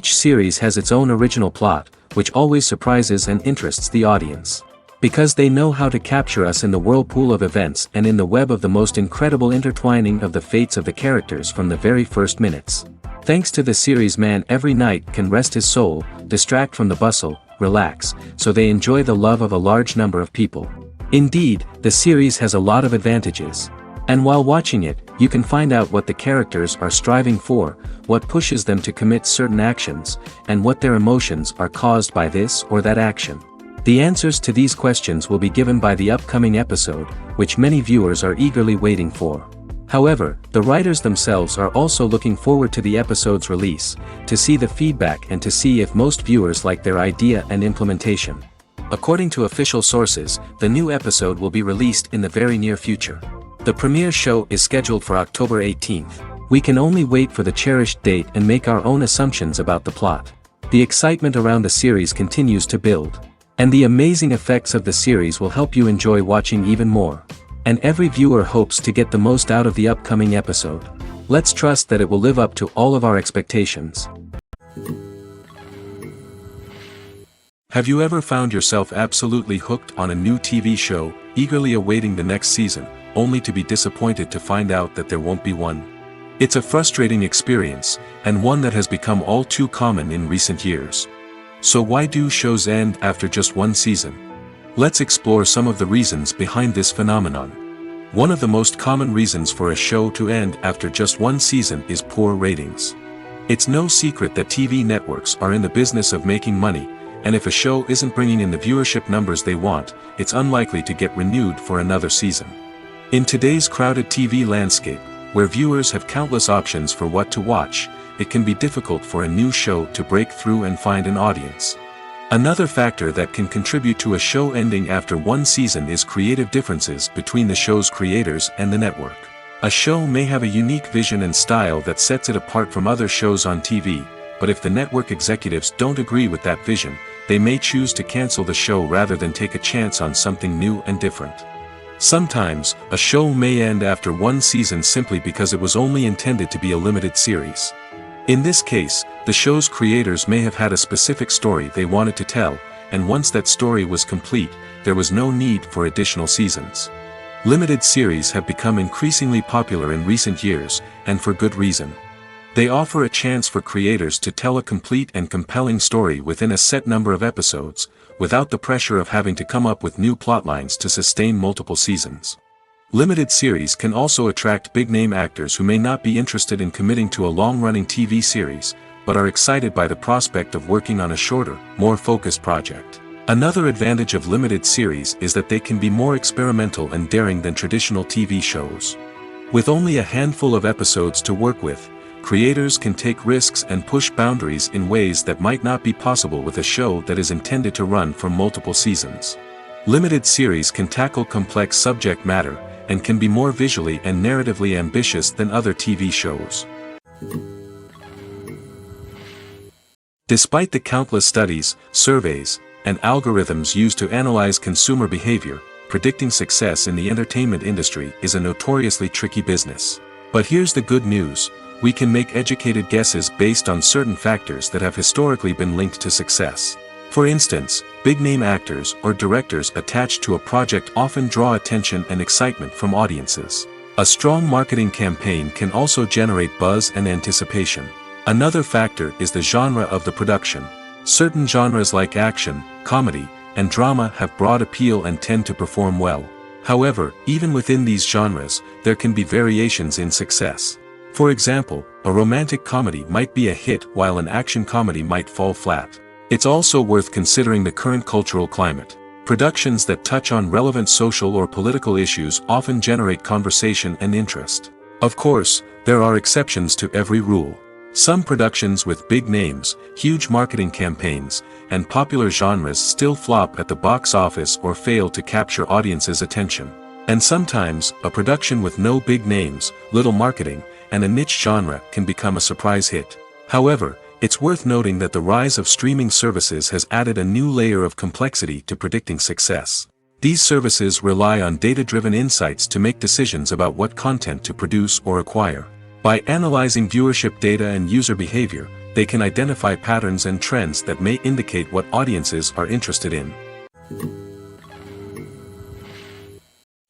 Each series has its own original plot, which always surprises and interests the audience. Because they know how to capture us in the whirlpool of events and in the web of the most incredible intertwining of the fates of the characters from the very first minutes. Thanks to the series, man every night can rest his soul, distract from the bustle, relax, so they enjoy the love of a large number of people. Indeed, the series has a lot of advantages. And while watching it, you can find out what the characters are striving for, what pushes them to commit certain actions, and what their emotions are caused by this or that action. The answers to these questions will be given by the upcoming episode, which many viewers are eagerly waiting for. However, the writers themselves are also looking forward to the episode's release, to see the feedback and to see if most viewers like their idea and implementation. According to official sources, the new episode will be released in the very near future. The premiere show is scheduled for October 18th. We can only wait for the cherished date and make our own assumptions about the plot. The excitement around the series continues to build. And the amazing effects of the series will help you enjoy watching even more. And every viewer hopes to get the most out of the upcoming episode. Let's trust that it will live up to all of our expectations. Have you ever found yourself absolutely hooked on a new TV show, eagerly awaiting the next season, only to be disappointed to find out that there won't be one? It's a frustrating experience, and one that has become all too common in recent years. So why do shows end after just one season? Let's explore some of the reasons behind this phenomenon. One of the most common reasons for a show to end after just one season is poor ratings. It's no secret that TV networks are in the business of making money, and if a show isn't bringing in the viewership numbers they want, it's unlikely to get renewed for another season. In today's crowded TV landscape, where viewers have countless options for what to watch, it can be difficult for a new show to break through and find an audience. Another factor that can contribute to a show ending after one season is creative differences between the show's creators and the network. A show may have a unique vision and style that sets it apart from other shows on TV, but if the network executives don't agree with that vision, they may choose to cancel the show rather than take a chance on something new and different. Sometimes, a show may end after one season simply because it was only intended to be a limited series. In this case, the show's creators may have had a specific story they wanted to tell, and once that story was complete, there was no need for additional seasons. Limited series have become increasingly popular in recent years, and for good reason. They offer a chance for creators to tell a complete and compelling story within a set number of episodes, without the pressure of having to come up with new plotlines to sustain multiple seasons. Limited series can also attract big-name actors who may not be interested in committing to a long-running TV series, but are excited by the prospect of working on a shorter, more focused project. Another advantage of limited series is that they can be more experimental and daring than traditional TV shows. With only a handful of episodes to work with, creators can take risks and push boundaries in ways that might not be possible with a show that is intended to run for multiple seasons. Limited series can tackle complex subject matter, and can be more visually and narratively ambitious than other TV shows. Despite the countless studies, surveys, and algorithms used to analyze consumer behavior, predicting success in the entertainment industry is a notoriously tricky business. But here's the good news: we can make educated guesses based on certain factors that have historically been linked to success. For instance, big-name actors or directors attached to a project often draw attention and excitement from audiences. A strong marketing campaign can also generate buzz and anticipation. Another factor is the genre of the production. Certain genres like action, comedy, and drama have broad appeal and tend to perform well. However, even within these genres, there can be variations in success. For example, a romantic comedy might be a hit while an action comedy might fall flat. It's also worth considering the current cultural climate. Productions that touch on relevant social or political issues often generate conversation and interest. Of course, there are exceptions to every rule. Some productions with big names, huge marketing campaigns, and popular genres still flop at the box office or fail to capture audiences' attention. And sometimes, a production with no big names, little marketing, and a niche genre can become a surprise hit. However, it's worth noting that the rise of streaming services has added a new layer of complexity to predicting success. These services rely on data-driven insights to make decisions about what content to produce or acquire. By analyzing viewership data and user behavior, they can identify patterns and trends that may indicate what audiences are interested in.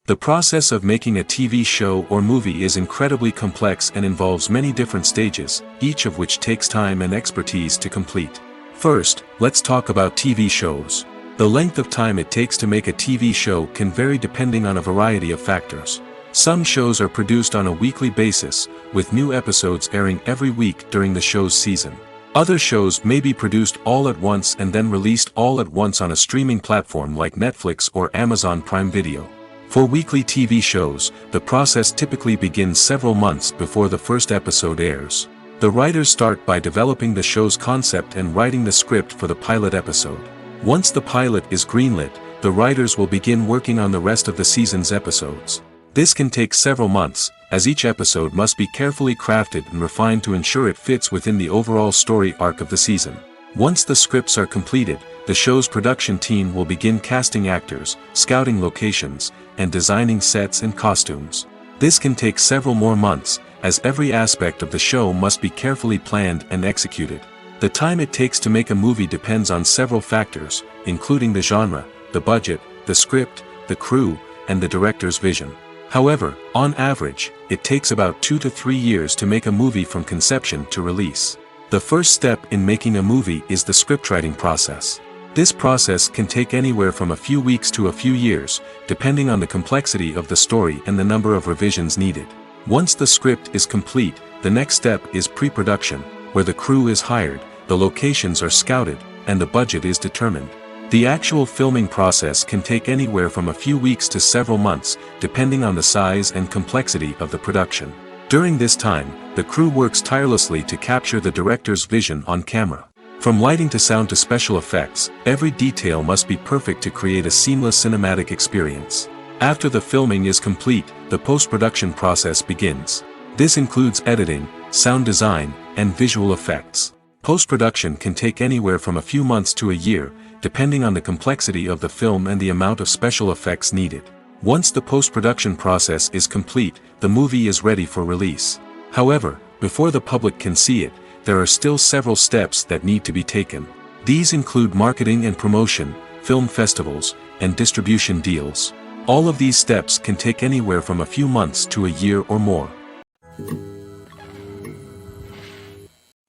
The process of making a TV show or movie is incredibly complex and involves many different stages, each of which takes time and expertise to complete. First, let's talk about TV shows. The length of time it takes to make a TV show can vary depending on a variety of factors. Some shows are produced on a weekly basis, with new episodes airing every week during the show's season. Other shows may be produced all at once and then released all at once on a streaming platform like Netflix or Amazon Prime Video. For weekly TV shows, the process typically begins several months before the first episode airs. The writers start by developing the show's concept and writing the script for the pilot episode. Once the pilot is greenlit, the writers will begin working on the rest of the season's episodes. This can take several months, as each episode must be carefully crafted and refined to ensure it fits within the overall story arc of the season. Once the scripts are completed, the show's production team will begin casting actors, scouting locations, and designing sets and costumes. This can take several more months, as every aspect of the show must be carefully planned and executed. The time it takes to make a movie depends on several factors, including the genre, the budget, the script, the crew, and the director's vision. However, on average, it takes about 2 to 3 years to make a movie from conception to release. The first step in making a movie is the scriptwriting process. This process can take anywhere from a few weeks to a few years, depending on the complexity of the story and the number of revisions needed. Once the script is complete, the next step is pre-production, where the crew is hired, the locations are scouted, and the budget is determined. The actual filming process can take anywhere from a few weeks to several months, depending on the size and complexity of the production. During this time, the crew works tirelessly to capture the director's vision on camera. From lighting to sound to special effects, every detail must be perfect to create a seamless cinematic experience. After the filming is complete, the post-production process begins. This includes editing, sound design, and visual effects. Post-production can take anywhere from a few months to a year, depending on the complexity of the film and the amount of special effects needed. Once the post-production process is complete, the movie is ready for release. However, before the public can see it, there are still several steps that need to be taken. These include marketing and promotion, film festivals, and distribution deals. All of these steps can take anywhere from a few months to a year or more.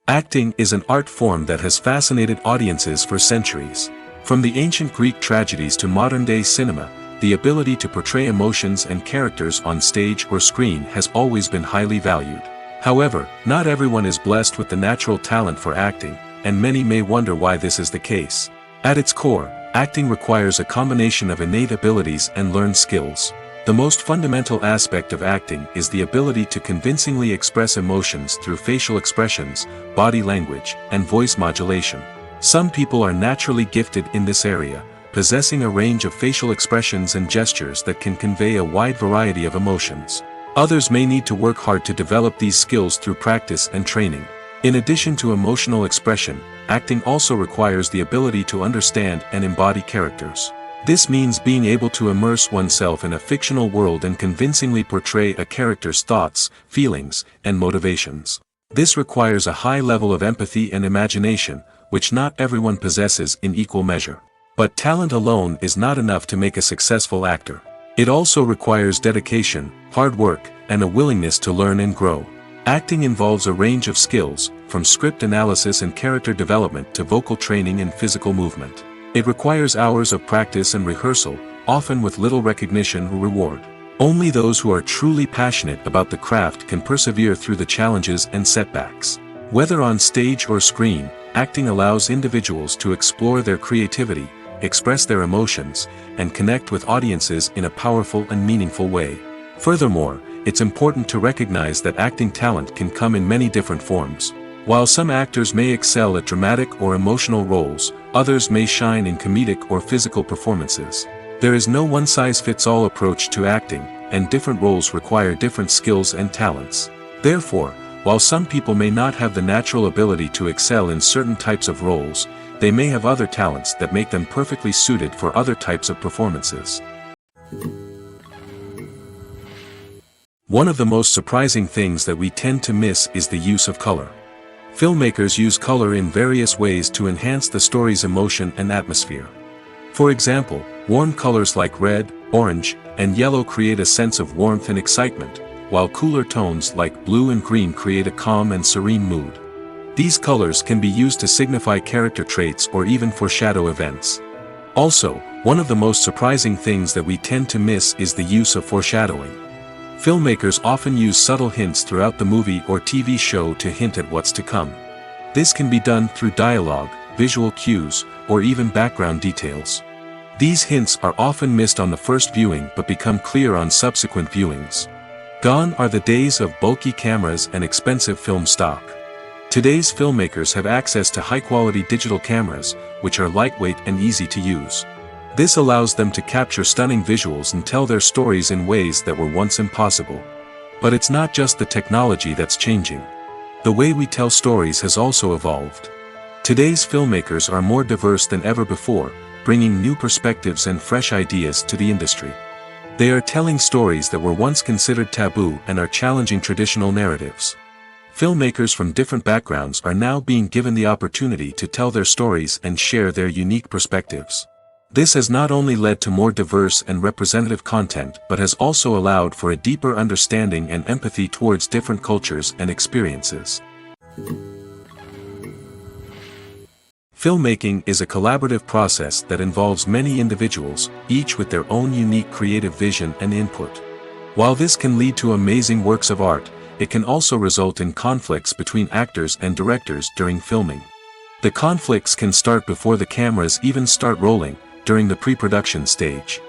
Acting is an art form that has fascinated audiences for centuries. From the ancient Greek tragedies to modern-day cinema, the ability to portray emotions and characters on stage or screen has always been highly valued. However, not everyone is blessed with the natural talent for acting, and many may wonder why this is the case. At its core, acting requires a combination of innate abilities and learned skills. The most fundamental aspect of acting is the ability to convincingly express emotions through facial expressions, body language, and voice modulation. Some people are naturally gifted in this area, possessing a range of facial expressions and gestures that can convey a wide variety of emotions. Others may need to work hard to develop these skills through practice and training. In addition to emotional expression, acting also requires the ability to understand and embody characters. This means being able to immerse oneself in a fictional world and convincingly portray a character's thoughts, feelings, and motivations. This requires a high level of empathy and imagination, which not everyone possesses in equal measure. But talent alone is not enough to make a successful actor. It also requires dedication, hard work, and a willingness to learn and grow. Acting involves a range of skills, from script analysis and character development to vocal training and physical movement. It requires hours of practice and rehearsal, often with little recognition or reward. Only those who are truly passionate about the craft can persevere through the challenges and setbacks. Whether on stage or screen, acting allows individuals to explore their creativity, express their emotions, and connect with audiences in a powerful and meaningful way. Furthermore, it's important to recognize that acting talent can come in many different forms. While some actors may excel at dramatic or emotional roles, others may shine in comedic or physical performances. There is no one-size-fits-all approach to acting, and different roles require different skills and talents. Therefore, while some people may not have the natural ability to excel in certain types of roles, they may have other talents that make them perfectly suited for other types of performances. One of the most surprising things that we tend to miss is the use of color. Filmmakers use color in various ways to enhance the story's emotion and atmosphere. For example, warm colors like red, orange, and yellow create a sense of warmth and excitement, while cooler tones like blue and green create a calm and serene mood. These colors can be used to signify character traits or even foreshadow events. Also, one of the most surprising things that we tend to miss is the use of foreshadowing. Filmmakers often use subtle hints throughout the movie or TV show to hint at what's to come. This can be done through dialogue, visual cues, or even background details. These hints are often missed on the first viewing but become clear on subsequent viewings. Gone are the days of bulky cameras and expensive film stock. Today's filmmakers have access to high-quality digital cameras, which are lightweight and easy to use. This allows them to capture stunning visuals and tell their stories in ways that were once impossible. But it's not just the technology that's changing. The way we tell stories has also evolved. Today's filmmakers are more diverse than ever before, bringing new perspectives and fresh ideas to the industry. They are telling stories that were once considered taboo and are challenging traditional narratives. Filmmakers from different backgrounds are now being given the opportunity to tell their stories and share their unique perspectives. This has not only led to more diverse and representative content but has also allowed for a deeper understanding and empathy towards different cultures and experiences. Filmmaking is a collaborative process that involves many individuals, each with their own unique creative vision and input. While this can lead to amazing works of art, it can also result in conflicts between actors and directors during filming. The conflicts can start before the cameras even start rolling, during the pre-production stage.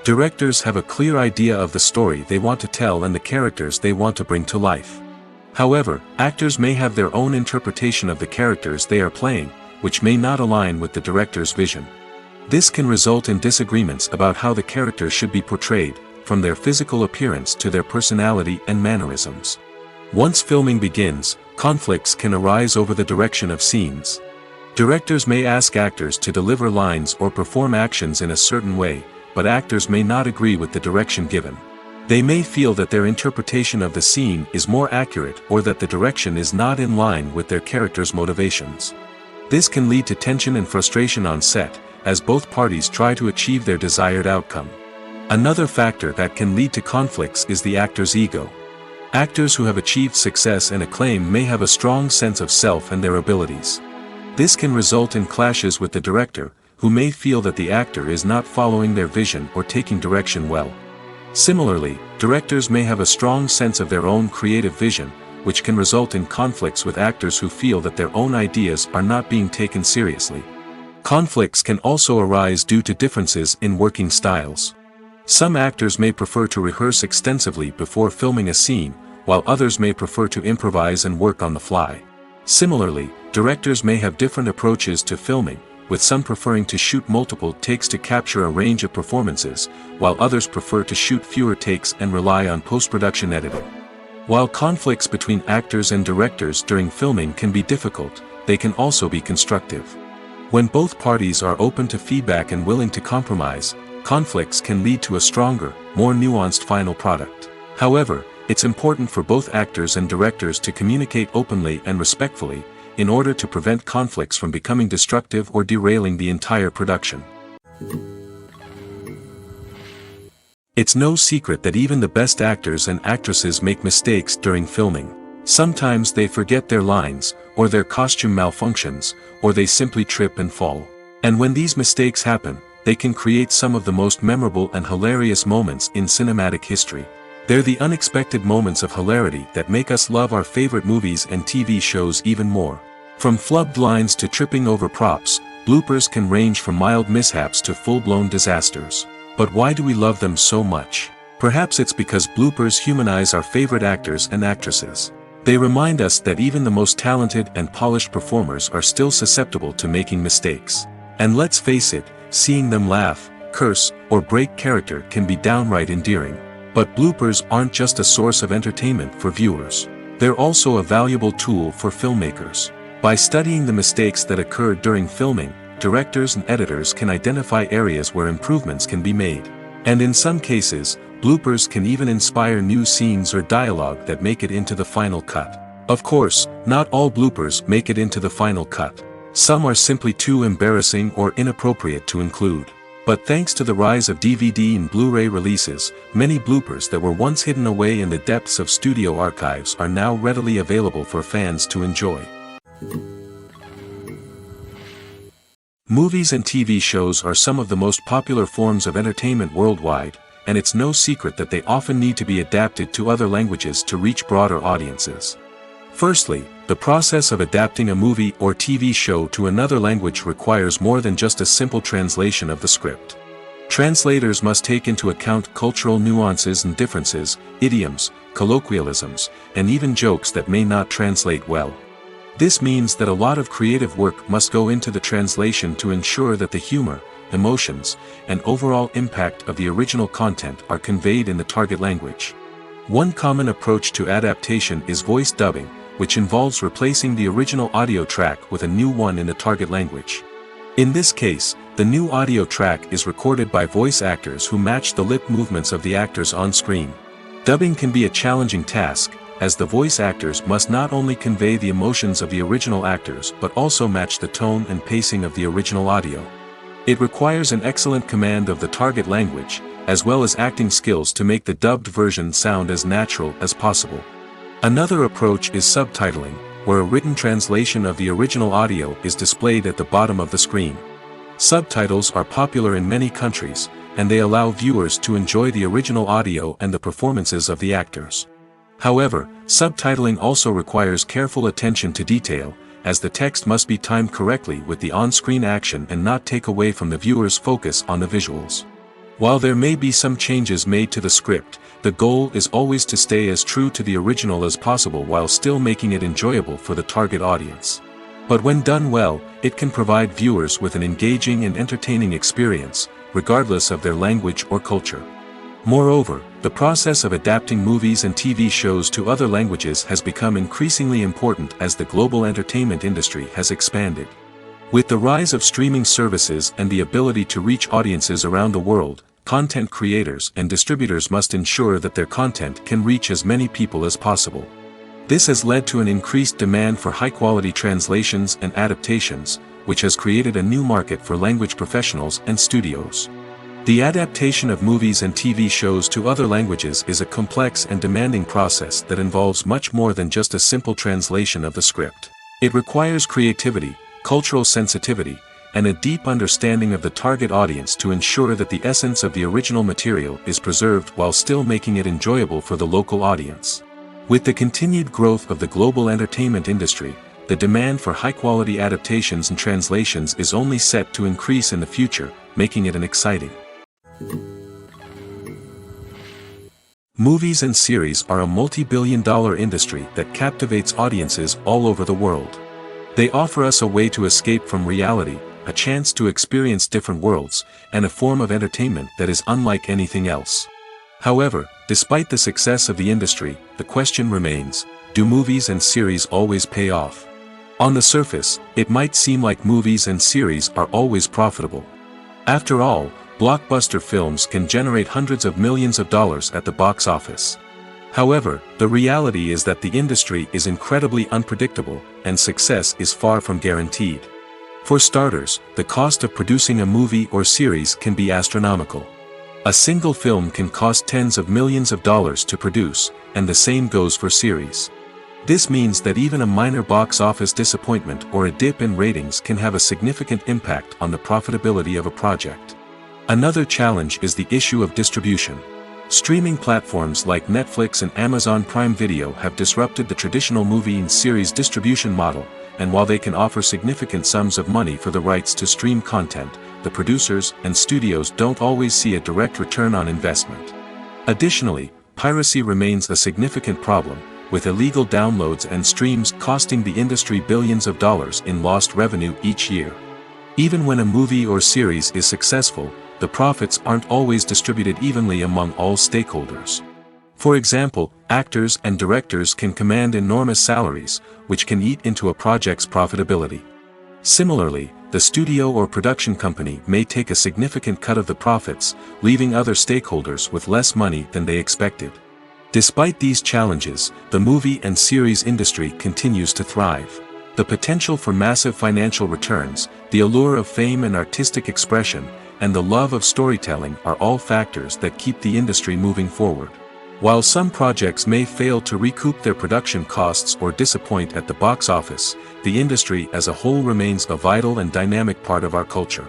Directors have a clear idea of the story they want to tell and the characters they want to bring to life. However, actors may have their own interpretation of the characters they are playing, which may not align with the director's vision. This can result in disagreements about how the characters should be portrayed, from their physical appearance to their personality and mannerisms. Once filming begins, conflicts can arise over the direction of scenes. Directors may ask actors to deliver lines or perform actions in a certain way, but actors may not agree with the direction given. They may feel that their interpretation of the scene is more accurate or that the direction is not in line with their character's motivations. This can lead to tension and frustration on set, as both parties try to achieve their desired outcome. Another factor that can lead to conflicts is the actor's ego. Actors who have achieved success and acclaim may have a strong sense of self and their abilities. This can result in clashes with the director, who may feel that the actor is not following their vision or taking direction well. Similarly, directors may have a strong sense of their own creative vision, which can result in conflicts with actors who feel that their own ideas are not being taken seriously. Conflicts can also arise due to differences in working styles. Some actors may prefer to rehearse extensively before filming a scene, while others may prefer to improvise and work on the fly. Similarly, directors may have different approaches to filming, with some preferring to shoot multiple takes to capture a range of performances, while others prefer to shoot fewer takes and rely on post-production editing. While conflicts between actors and directors during filming can be difficult, they can also be constructive. When both parties are open to feedback and willing to compromise, conflicts can lead to a stronger, more nuanced final product. However, it's important for both actors and directors to communicate openly and respectfully, in order to prevent conflicts from becoming destructive or derailing the entire production. It's no secret that even the best actors and actresses make mistakes during filming. Sometimes they forget their lines, or their costume malfunctions, or they simply trip and fall. And when these mistakes happen, they can create some of the most memorable and hilarious moments in cinematic history. They're the unexpected moments of hilarity that make us love our favorite movies and TV shows even more. From flubbed lines to tripping over props, bloopers can range from mild mishaps to full-blown disasters. But why do we love them so much? Perhaps it's because bloopers humanize our favorite actors and actresses. They remind us that even the most talented and polished performers are still susceptible to making mistakes. And let's face it, seeing them laugh, curse, or break character can be downright endearing. But bloopers aren't just a source of entertainment for viewers. They're also a valuable tool for filmmakers. By studying the mistakes that occur during filming, directors and editors can identify areas where improvements can be made. And in some cases, bloopers can even inspire new scenes or dialogue that make it into the final cut. Of course, Not all bloopers make it into the final cut. Some are simply too embarrassing or inappropriate to include. But thanks to the rise of DVD and Blu-ray releases, many bloopers that were once hidden away in the depths of studio archives are now readily available for fans to enjoy. Movies and TV shows are some of the most popular forms of entertainment worldwide, and it's no secret that they often need to be adapted to other languages to reach broader audiences. Firstly, the process of adapting a movie or TV show to another language requires more than just a simple translation of the script. Translators must take into account cultural nuances and differences, idioms, colloquialisms, and even jokes that may not translate well. This means that a lot of creative work must go into the translation to ensure that the humor, emotions, and overall impact of the original content are conveyed in the target language. One common approach to adaptation is voice dubbing, which involves replacing the original audio track with a new one in the target language. In this case, the new audio track is recorded by voice actors who match the lip movements of the actors on screen. Dubbing can be a challenging task, as the voice actors must not only convey the emotions of the original actors but also match the tone and pacing of the original audio. It requires an excellent command of the target language, as well as acting skills to make the dubbed version sound as natural as possible. Another approach is subtitling, where a written translation of the original audio is displayed at the bottom of the screen. Subtitles are popular in many countries, and they allow viewers to enjoy the original audio and the performances of the actors. However, subtitling also requires careful attention to detail, as the text must be timed correctly with the on-screen action and not take away from the viewer's focus on the visuals. While there may be some changes made to the script, the goal is always to stay as true to the original as possible while still making it enjoyable for the target audience. But when done well, it can provide viewers with an engaging and entertaining experience, regardless of their language or culture. Moreover, the process of adapting movies and TV shows to other languages has become increasingly important as the global entertainment industry has expanded. With the rise of streaming services and the ability to reach audiences around the world, content creators and distributors must ensure that their content can reach as many people as possible. This has led to an increased demand for high-quality translations and adaptations, which has created a new market for language professionals and studios. The adaptation of movies and TV shows to other languages is a complex and demanding process that involves much more than just a simple translation of the script. It requires creativity, cultural sensitivity, and a deep understanding of the target audience to ensure that the essence of the original material is preserved while still making it enjoyable for the local audience. With the continued growth of the global entertainment industry, the demand for high-quality adaptations and translations is only set to increase in the future, making it an exciting. Movies and series are a multi-billion-dollar industry that captivates audiences all over the world. They offer us a way to escape from reality, a chance to experience different worlds, and a form of entertainment that is unlike anything else. However, despite the success of the industry, the question remains, do movies and series always pay off? On the surface, it might seem like movies and series are always profitable. After all, blockbuster films can generate hundreds of millions of dollars at the box office. However, the reality is that the industry is incredibly unpredictable, and success is far from guaranteed. For starters, the cost of producing a movie or series can be astronomical. A single film can cost tens of millions of dollars to produce, and the same goes for series. This means that even a minor box office disappointment or a dip in ratings can have a significant impact on the profitability of a project. Another challenge is the issue of distribution. Streaming platforms like Netflix and Amazon Prime Video have disrupted the traditional movie and series distribution model, and while they can offer significant sums of money for the rights to stream content, the producers and studios don't always see a direct return on investment. Additionally, piracy remains a significant problem, with illegal downloads and streams costing the industry billions of dollars in lost revenue each year. Even when a movie or series is successful, the profits aren't always distributed evenly among all stakeholders. For example, actors and directors can command enormous salaries, which can eat into a project's profitability. Similarly, the studio or production company may take a significant cut of the profits, leaving other stakeholders with less money than they expected. Despite these challenges, the movie and series industry continues to thrive. The potential for massive financial returns, the allure of fame and artistic expression, and the love of storytelling are all factors that keep the industry moving forward. While some projects may fail to recoup their production costs or disappoint at the box office, the industry as a whole remains a vital and dynamic part of our culture.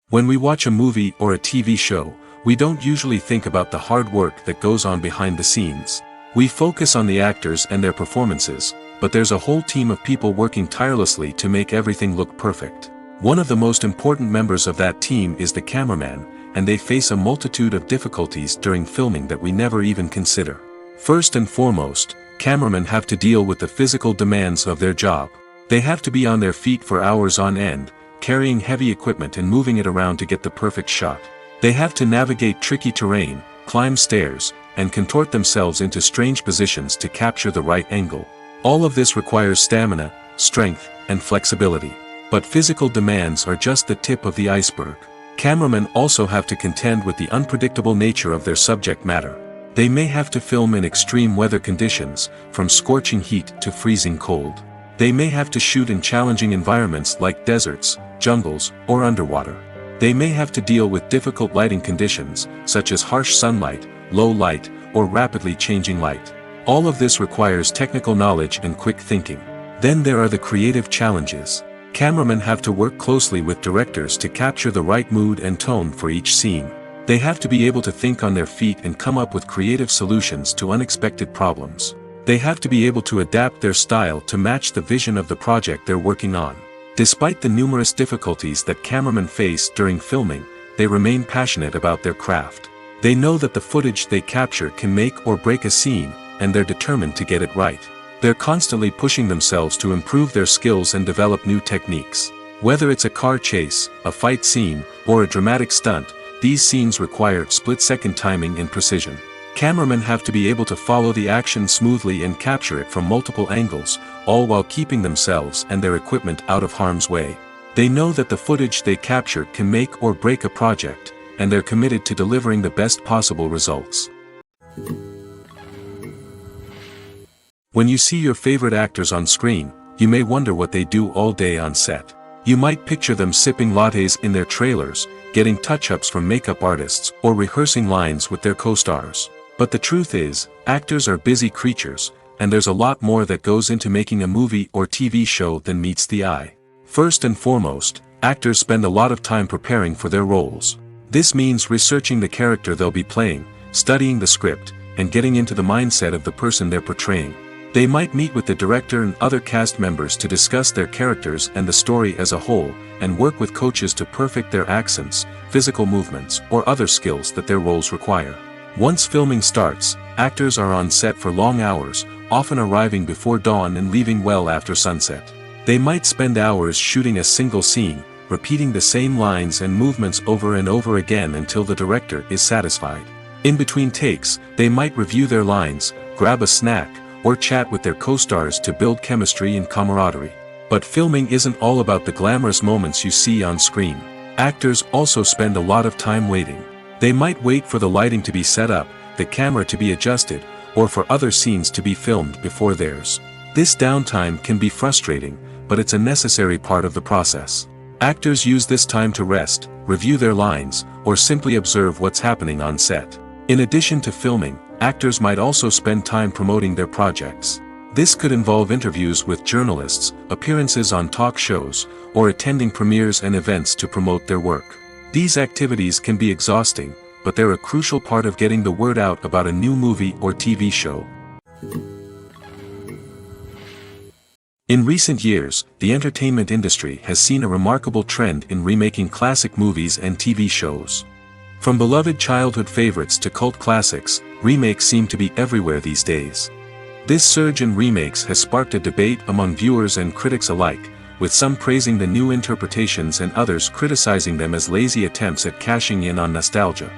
When we watch a movie or a TV show, we don't usually think about the hard work that goes on behind the scenes. We focus on the actors and their performances, but there's a whole team of people working tirelessly to make everything look perfect. One of the most important members of that team is the cameraman, and they face a multitude of difficulties during filming that we never even consider. First and foremost, cameramen have to deal with the physical demands of their job. They have to be on their feet for hours on end, carrying heavy equipment and moving it around to get the perfect shot. They have to navigate tricky terrain, climb stairs, and contort themselves into strange positions to capture the right angle. All of this requires stamina, strength, and flexibility. But physical demands are just the tip of the iceberg. Cameramen also have to contend with the unpredictable nature of their subject matter. They may have to film in extreme weather conditions, from scorching heat to freezing cold. They may have to shoot in challenging environments like deserts, jungles, or underwater. They may have to deal with difficult lighting conditions, such as harsh sunlight, low light, or rapidly changing light. All of this requires technical knowledge and quick thinking. Then there are the creative challenges. Cameramen have to work closely with directors to capture the right mood and tone for each scene. They have to be able to think on their feet and come up with creative solutions to unexpected problems. They have to be able to adapt their style to match the vision of the project they're working on. Despite the numerous difficulties that cameramen face during filming, they remain passionate about their craft. They know that the footage they capture can make or break a scene, and they're determined to get it right. They're constantly pushing themselves to improve their skills and develop new techniques. Whether it's a car chase, a fight scene, or a dramatic stunt, these scenes require split-second timing and precision. Cameramen have to be able to follow the action smoothly and capture it from multiple angles, all while keeping themselves and their equipment out of harm's way. They know that the footage they capture can make or break a project, and they're committed to delivering the best possible results. When you see your favorite actors on screen, you may wonder what they do all day on set. You might picture them sipping lattes in their trailers, getting touch-ups from makeup artists, or rehearsing lines with their co-stars. But the truth is, actors are busy creatures, and there's a lot more that goes into making a movie or TV show than meets the eye. First and foremost, actors spend a lot of time preparing for their roles. This means researching the character they'll be playing, studying the script, and getting into the mindset of the person they're portraying. They might meet with the director and other cast members to discuss their characters and the story as a whole, and work with coaches to perfect their accents, physical movements, or other skills that their roles require. Once filming starts, actors are on set for long hours, often arriving before dawn and leaving well after sunset. They might spend hours shooting a single scene, repeating the same lines and movements over and over again until the director is satisfied. In between takes, they might review their lines, grab a snack, or chat with their co-stars to build chemistry and camaraderie. But filming isn't all about the glamorous moments you see on screen. Actors also spend a lot of time waiting. They might wait for the lighting to be set up, the camera to be adjusted, or for other scenes to be filmed before theirs. This downtime can be frustrating, but it's a necessary part of the process. Actors use this time to rest, review their lines, or simply observe what's happening on set. In addition to filming, actors might also spend time promoting their projects. This could involve interviews with journalists, appearances on talk shows, or attending premieres and events to promote their work. These activities can be exhausting, but they're a crucial part of getting the word out about a new movie or TV show. In recent years, the entertainment industry has seen a remarkable trend in remaking classic movies and TV shows. From beloved childhood favorites to cult classics, remakes seem to be everywhere these days. This surge in remakes has sparked a debate among viewers and critics alike, with some praising the new interpretations and others criticizing them as lazy attempts at cashing in on nostalgia.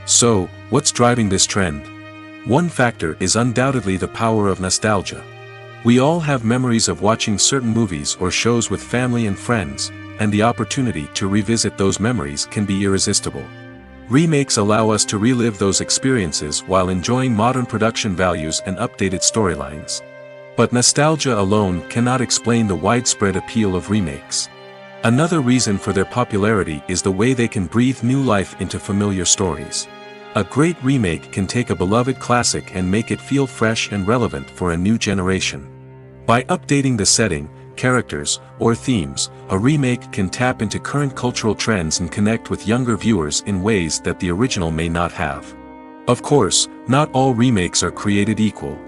So, what's driving this trend? One factor is undoubtedly the power of nostalgia. We all have memories of watching certain movies or shows with family and friends, and the opportunity to revisit those memories can be irresistible. Remakes allow us to relive those experiences while enjoying modern production values and updated storylines. But nostalgia alone cannot explain the widespread appeal of remakes. Another reason for their popularity is the way they can breathe new life into familiar stories. A great remake can take a beloved classic and make it feel fresh and relevant for a new generation. By updating the setting, characters, or themes, a remake can tap into current cultural trends and connect with younger viewers in ways that the original may not have. Of course, not all remakes are created equal.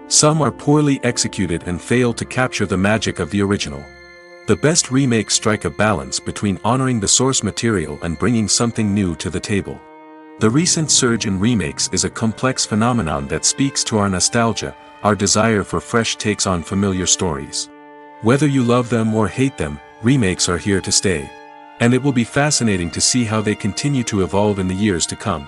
Some are poorly executed and fail to capture the magic of the original. The best remakes strike a balance between honoring the source material and bringing something new to the table. The recent surge in remakes is a complex phenomenon that speaks to our nostalgia, our desire for fresh takes on familiar stories. Whether you love them or hate them, remakes are here to stay. And it will be fascinating to see how they continue to evolve in the years to come.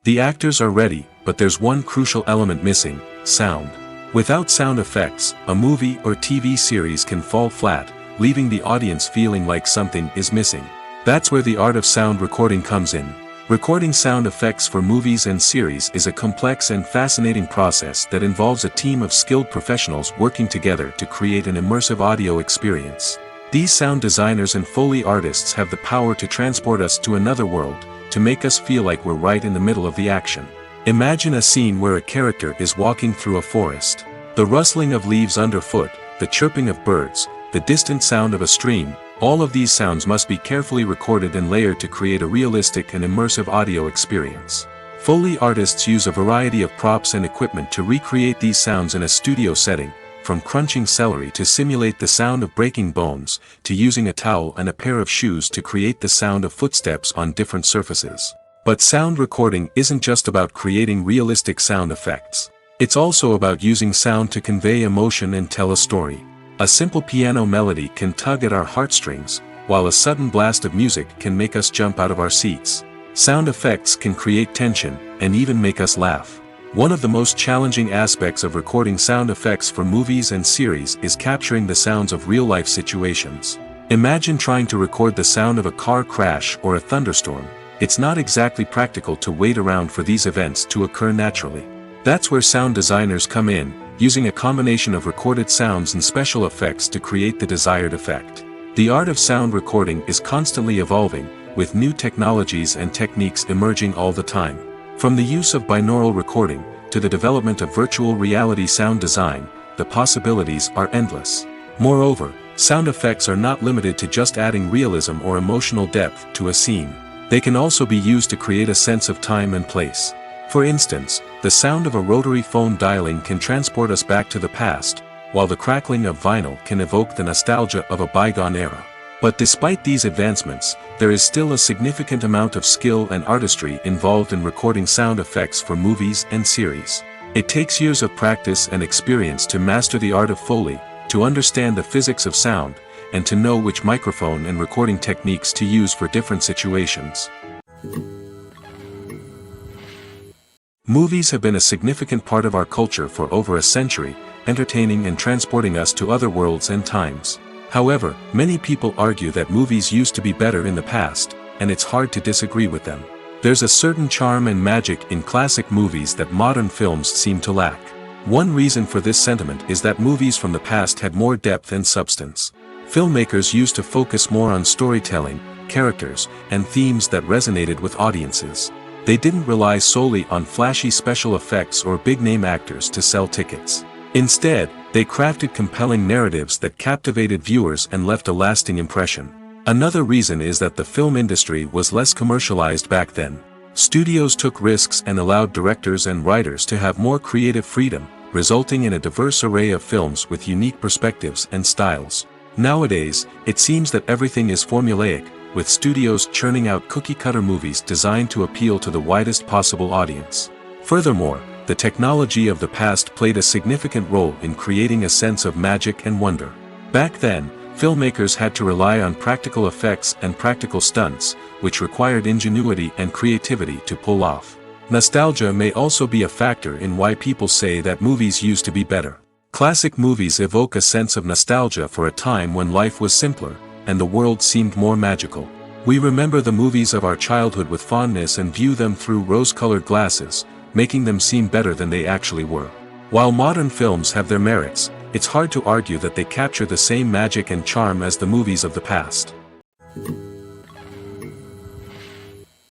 The actors are ready, but there's one crucial element missing: sound. Without sound effects, a movie or TV series can fall flat, leaving the audience feeling like something is missing. That's where the art of sound recording comes in. Recording sound effects for movies and series is a complex and fascinating process that involves a team of skilled professionals working together to create an immersive audio experience. These sound designers and Foley artists have the power to transport us to another world, to make us feel like we're right in the middle of the action. Imagine a scene where a character is walking through a forest. The rustling of leaves underfoot, the chirping of birds, the distant sound of a stream, all of these sounds must be carefully recorded and layered to create a realistic and immersive audio experience. Foley artists use a variety of props and equipment to recreate these sounds in a studio setting, from crunching celery to simulate the sound of breaking bones, to using a towel and a pair of shoes to create the sound of footsteps on different surfaces. But sound recording isn't just about creating realistic sound effects. It's also about using sound to convey emotion and tell a story. A simple piano melody can tug at our heartstrings, while a sudden blast of music can make us jump out of our seats. Sound effects can create tension, and even make us laugh. One of the most challenging aspects of recording sound effects for movies and series is capturing the sounds of real-life situations. Imagine trying to record the sound of a car crash or a thunderstorm. It's not exactly practical to wait around for these events to occur naturally. That's where sound designers come in, using a combination of recorded sounds and special effects to create the desired effect. The art of sound recording is constantly evolving, with new technologies and techniques emerging all the time. From the use of binaural recording, to the development of virtual reality sound design, the possibilities are endless. Moreover, sound effects are not limited to just adding realism or emotional depth to a scene. They can also be used to create a sense of time and place. For instance, the sound of a rotary phone dialing can transport us back to the past, while the crackling of vinyl can evoke the nostalgia of a bygone era. But despite these advancements, there is still a significant amount of skill and artistry involved in recording sound effects for movies and series. It takes years of practice and experience to master the art of Foley, to understand the physics of sound, and to know which microphone and recording techniques to use for different situations. Movies have been a significant part of our culture for over a century, entertaining and transporting us to other worlds and times. However, many people argue that movies used to be better in the past, and it's hard to disagree with them. There's a certain charm and magic in classic movies that modern films seem to lack. One reason for this sentiment is that movies from the past had more depth and substance. Filmmakers used to focus more on storytelling, characters, and themes that resonated with audiences. They didn't rely solely on flashy special effects or big-name actors to sell tickets. Instead, they crafted compelling narratives that captivated viewers and left a lasting impression. Another reason is that the film industry was less commercialized back then. Studios took risks and allowed directors and writers to have more creative freedom, resulting in a diverse array of films with unique perspectives and styles. Nowadays, it seems that everything is formulaic, with studios churning out cookie-cutter movies designed to appeal to the widest possible audience. Furthermore, the technology of the past played a significant role in creating a sense of magic and wonder. Back then, filmmakers had to rely on practical effects and practical stunts, which required ingenuity and creativity to pull off. Nostalgia may also be a factor in why people say that movies used to be better. Classic movies evoke a sense of nostalgia for a time when life was simpler, and the world seemed more magical. We remember the movies of our childhood with fondness and view them through rose-colored glasses, making them seem better than they actually were. While modern films have their merits, it's hard to argue that they capture the same magic and charm as the movies of the past.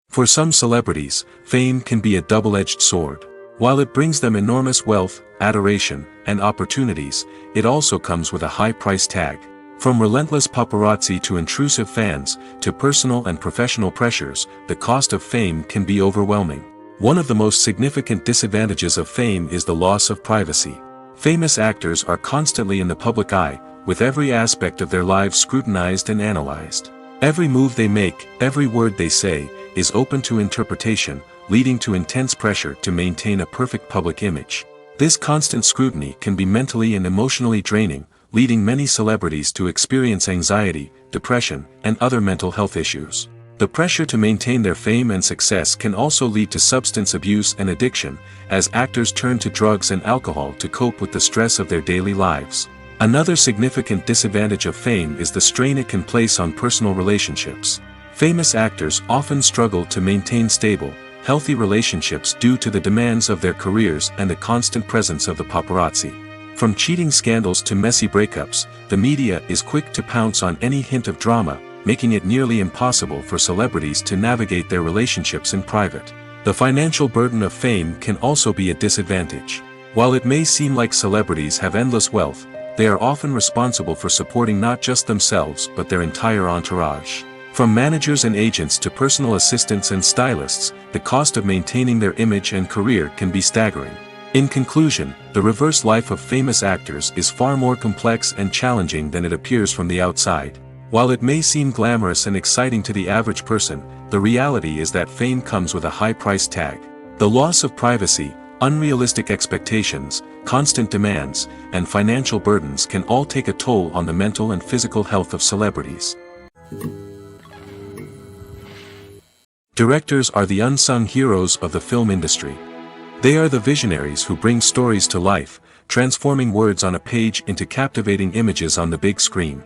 For some celebrities, fame can be a double-edged sword. While it brings them enormous wealth, adoration, and opportunities, it also comes with a high price tag. From relentless paparazzi to intrusive fans, to personal and professional pressures, the cost of fame can be overwhelming. One of the most significant disadvantages of fame is the loss of privacy. Famous actors are constantly in the public eye, with every aspect of their lives scrutinized and analyzed. Every move they make, every word they say, is open to interpretation, leading to intense pressure to maintain a perfect public image. This constant scrutiny can be mentally and emotionally draining, leading many celebrities to experience anxiety, depression, and other mental health issues. The pressure to maintain their fame and success can also lead to substance abuse and addiction, as actors turn to drugs and alcohol to cope with the stress of their daily lives. Another significant disadvantage of fame is the strain it can place on personal relationships. Famous actors often struggle to maintain stable, healthy relationships due to the demands of their careers and the constant presence of the paparazzi. From cheating scandals to messy breakups, the media is quick to pounce on any hint of drama, making it nearly impossible for celebrities to navigate their relationships in private. The financial burden of fame can also be a disadvantage. While it may seem like celebrities have endless wealth, they are often responsible for supporting not just themselves but their entire entourage. From managers and agents to personal assistants and stylists, the cost of maintaining their image and career can be staggering. In conclusion, the reverse life of famous actors is far more complex and challenging than it appears from the outside. While it may seem glamorous and exciting to the average person, the reality is that fame comes with a high price tag. The loss of privacy, unrealistic expectations, constant demands, and financial burdens can all take a toll on the mental and physical health of celebrities. Directors are the unsung heroes of the film industry. They are the visionaries who bring stories to life, transforming words on a page into captivating images on the big screen.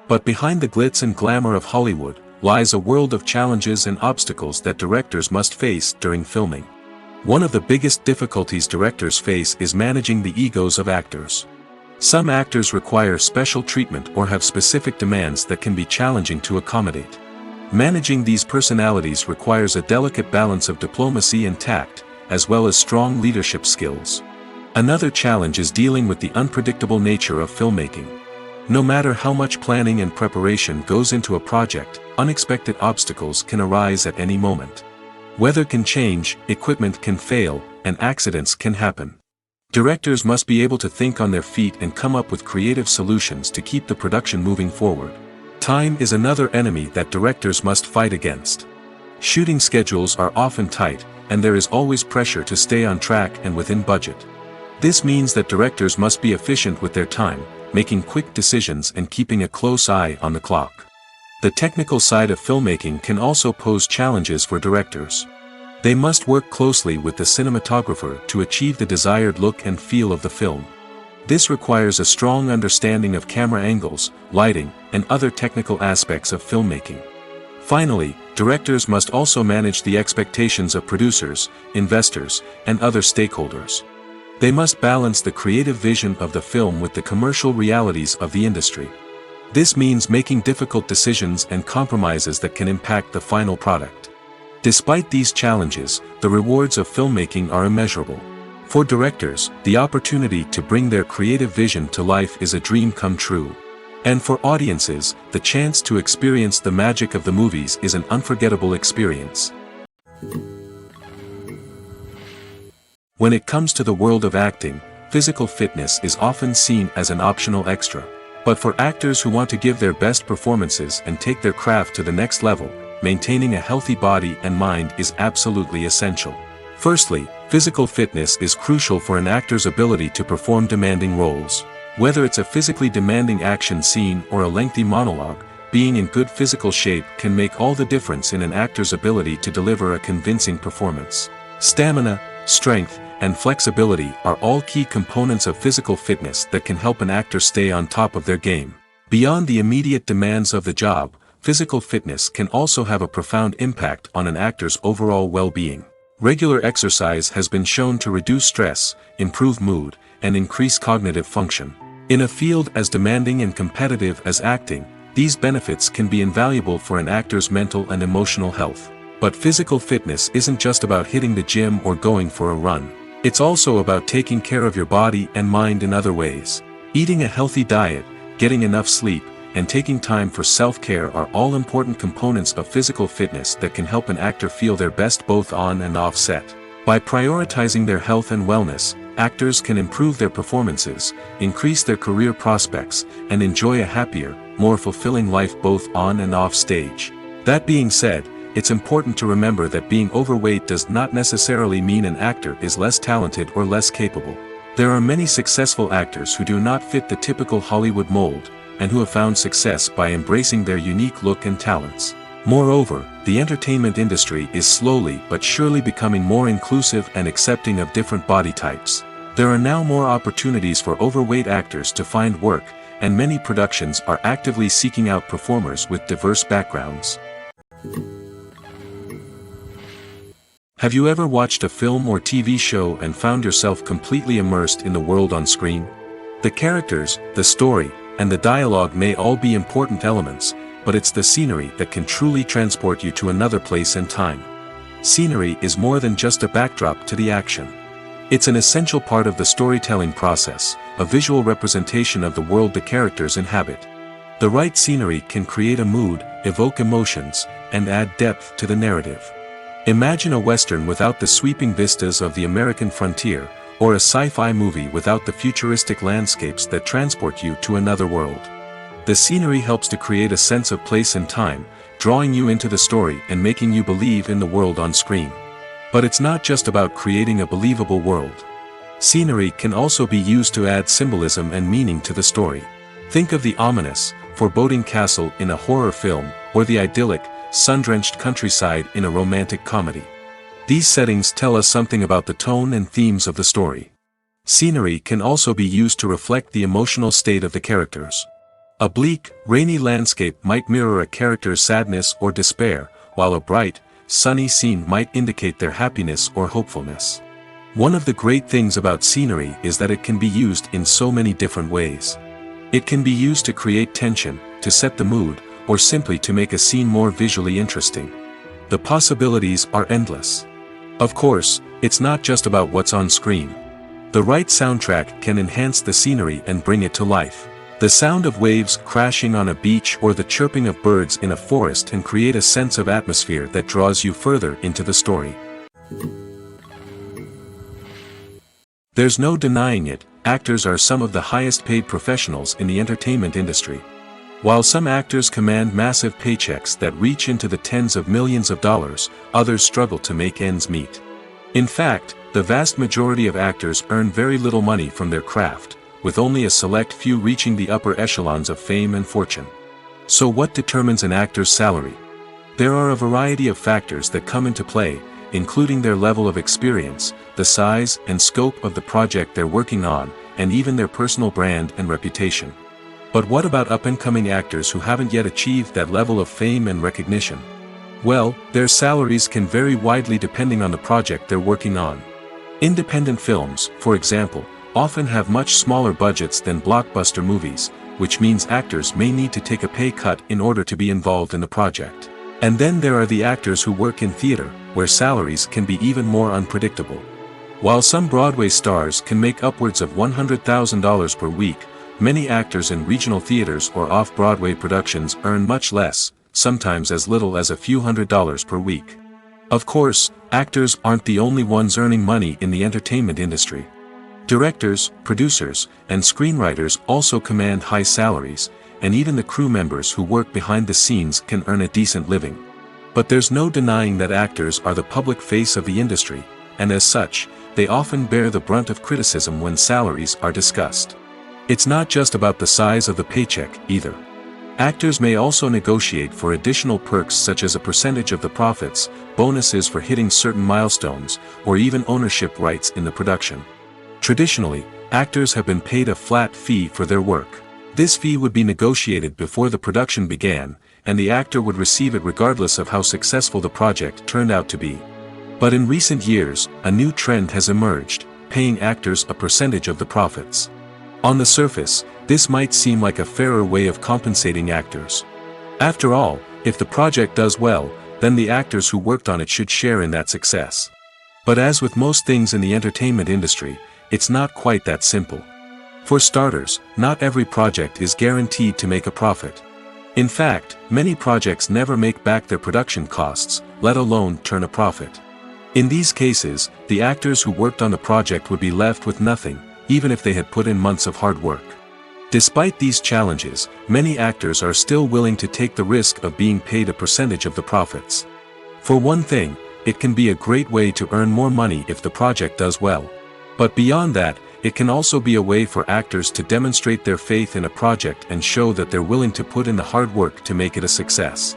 But behind the glitz and glamour of Hollywood, lies a world of challenges and obstacles that directors must face during filming. One of the biggest difficulties directors face is managing the egos of actors. Some actors require special treatment or have specific demands that can be challenging to accommodate. Managing these personalities requires a delicate balance of diplomacy and tact, as well as strong leadership skills. Another challenge is dealing with the unpredictable nature of filmmaking. No matter how much planning and preparation goes into a project, unexpected obstacles can arise at any moment. Weather can change, equipment can fail, and accidents can happen. Directors must be able to think on their feet and come up with creative solutions to keep the production moving forward. Time is another enemy that directors must fight against. Shooting schedules are often tight, and there is always pressure to stay on track and within budget. This means that directors must be efficient with their time, making quick decisions and keeping a close eye on the clock. The technical side of filmmaking can also pose challenges for directors. They must work closely with the cinematographer to achieve the desired look and feel of the film. This requires a strong understanding of camera angles, lighting, and other technical aspects of filmmaking. Finally, directors must also manage the expectations of producers, investors, and other stakeholders. They must balance the creative vision of the film with the commercial realities of the industry. This means making difficult decisions and compromises that can impact the final product. Despite these challenges, the rewards of filmmaking are immeasurable. For directors, the opportunity to bring their creative vision to life is a dream come true. And for audiences, the chance to experience the magic of the movies is an unforgettable experience. When it comes to the world of acting, physical fitness is often seen as an optional extra. But for actors who want to give their best performances and take their craft to the next level, maintaining a healthy body and mind is absolutely essential. Firstly, physical fitness is crucial for an actor's ability to perform demanding roles. Whether it's a physically demanding action scene or a lengthy monologue, being in good physical shape can make all the difference in an actor's ability to deliver a convincing performance. Stamina, strength, and flexibility are all key components of physical fitness that can help an actor stay on top of their game. Beyond the immediate demands of the job, physical fitness can also have a profound impact on an actor's overall well-being. Regular exercise has been shown to reduce stress, improve mood, and increase cognitive function. In a field as demanding and competitive as acting, these benefits can be invaluable for an actor's mental and emotional health. But physical fitness isn't just about hitting the gym or going for a run. It's also about taking care of your body and mind in other ways. Eating a healthy diet, getting enough sleep, and taking time for self-care are all important components of physical fitness that can help an actor feel their best both on and off set. By prioritizing their health and wellness, actors can improve their performances, increase their career prospects, and enjoy a happier, more fulfilling life both on and off stage. That being said, it's important to remember that being overweight does not necessarily mean an actor is less talented or less capable. There are many successful actors who do not fit the typical Hollywood mold, and who have found success by embracing their unique look and talents. Moreover, the entertainment industry is slowly but surely becoming more inclusive and accepting of different body types. There are now more opportunities for overweight actors to find work, and many productions are actively seeking out performers with diverse backgrounds. Have you ever watched a film or TV show and found yourself completely immersed in the world on screen? The characters, the story, and the dialogue may all be important elements, but it's the scenery that can truly transport you to another place and time. Scenery is more than just a backdrop to the action. It's an essential part of the storytelling process, a visual representation of the world the characters inhabit. The right scenery can create a mood, evoke emotions, and add depth to the narrative. Imagine a Western without the sweeping vistas of the American frontier, or a sci-fi movie without the futuristic landscapes that transport you to another world. The scenery helps to create a sense of place and time, drawing you into the story and making you believe in the world on screen. But it's not just about creating a believable world. Scenery can also be used to add symbolism and meaning to the story. Think of the ominous, foreboding castle in a horror film, or the idyllic, sun-drenched countryside in a romantic comedy. These settings tell us something about the tone and themes of the story. Scenery can also be used to reflect the emotional state of the characters. A bleak, rainy landscape might mirror a character's sadness or despair, while a bright, sunny scene might indicate their happiness or hopefulness. One of the great things about scenery is that it can be used in so many different ways. It can be used to create tension, to set the mood, or simply to make a scene more visually interesting. The possibilities are endless. Of course, it's not just about what's on screen. The right soundtrack can enhance the scenery and bring it to life. The sound of waves crashing on a beach or the chirping of birds in a forest can create a sense of atmosphere that draws you further into the story. There's no denying it, actors are some of the highest paid professionals in the entertainment industry. While some actors command massive paychecks that reach into the tens of millions of dollars, others struggle to make ends meet. In fact, the vast majority of actors earn very little money from their craft, with only a select few reaching the upper echelons of fame and fortune. So what determines an actor's salary? There are a variety of factors that come into play, including their level of experience, the size and scope of the project they're working on, and even their personal brand and reputation. But what about up-and-coming actors who haven't yet achieved that level of fame and recognition? Well, their salaries can vary widely depending on the project they're working on. Independent films, for example, often have much smaller budgets than blockbuster movies, which means actors may need to take a pay cut in order to be involved in the project. And then there are the actors who work in theater, where salaries can be even more unpredictable. While some Broadway stars can make upwards of $100,000 per week, many actors in regional theaters or off-Broadway productions earn much less, sometimes as little as a few $100s per week. Of course, actors aren't the only ones earning money in the entertainment industry. Directors, producers, and screenwriters also command high salaries, and even the crew members who work behind the scenes can earn a decent living. But there's no denying that actors are the public face of the industry, and as such, they often bear the brunt of criticism when salaries are discussed. It's not just about the size of the paycheck, either. Actors may also negotiate for additional perks such as a percentage of the profits, bonuses for hitting certain milestones, or even ownership rights in the production. Traditionally, actors have been paid a flat fee for their work. This fee would be negotiated before the production began, and the actor would receive it regardless of how successful the project turned out to be. But in recent years, a new trend has emerged, paying actors a percentage of the profits. On the surface, this might seem like a fairer way of compensating actors. After all, if the project does well, then the actors who worked on it should share in that success. But as with most things in the entertainment industry, it's not quite that simple. For starters, not every project is guaranteed to make a profit. In fact, many projects never make back their production costs, let alone turn a profit. In these cases, the actors who worked on the project would be left with nothing, even if they had put in months of hard work. Despite these challenges, many actors are still willing to take the risk of being paid a percentage of the profits. For one thing, it can be a great way to earn more money if the project does well. But beyond that, it can also be a way for actors to demonstrate their faith in a project and show that they're willing to put in the hard work to make it a success.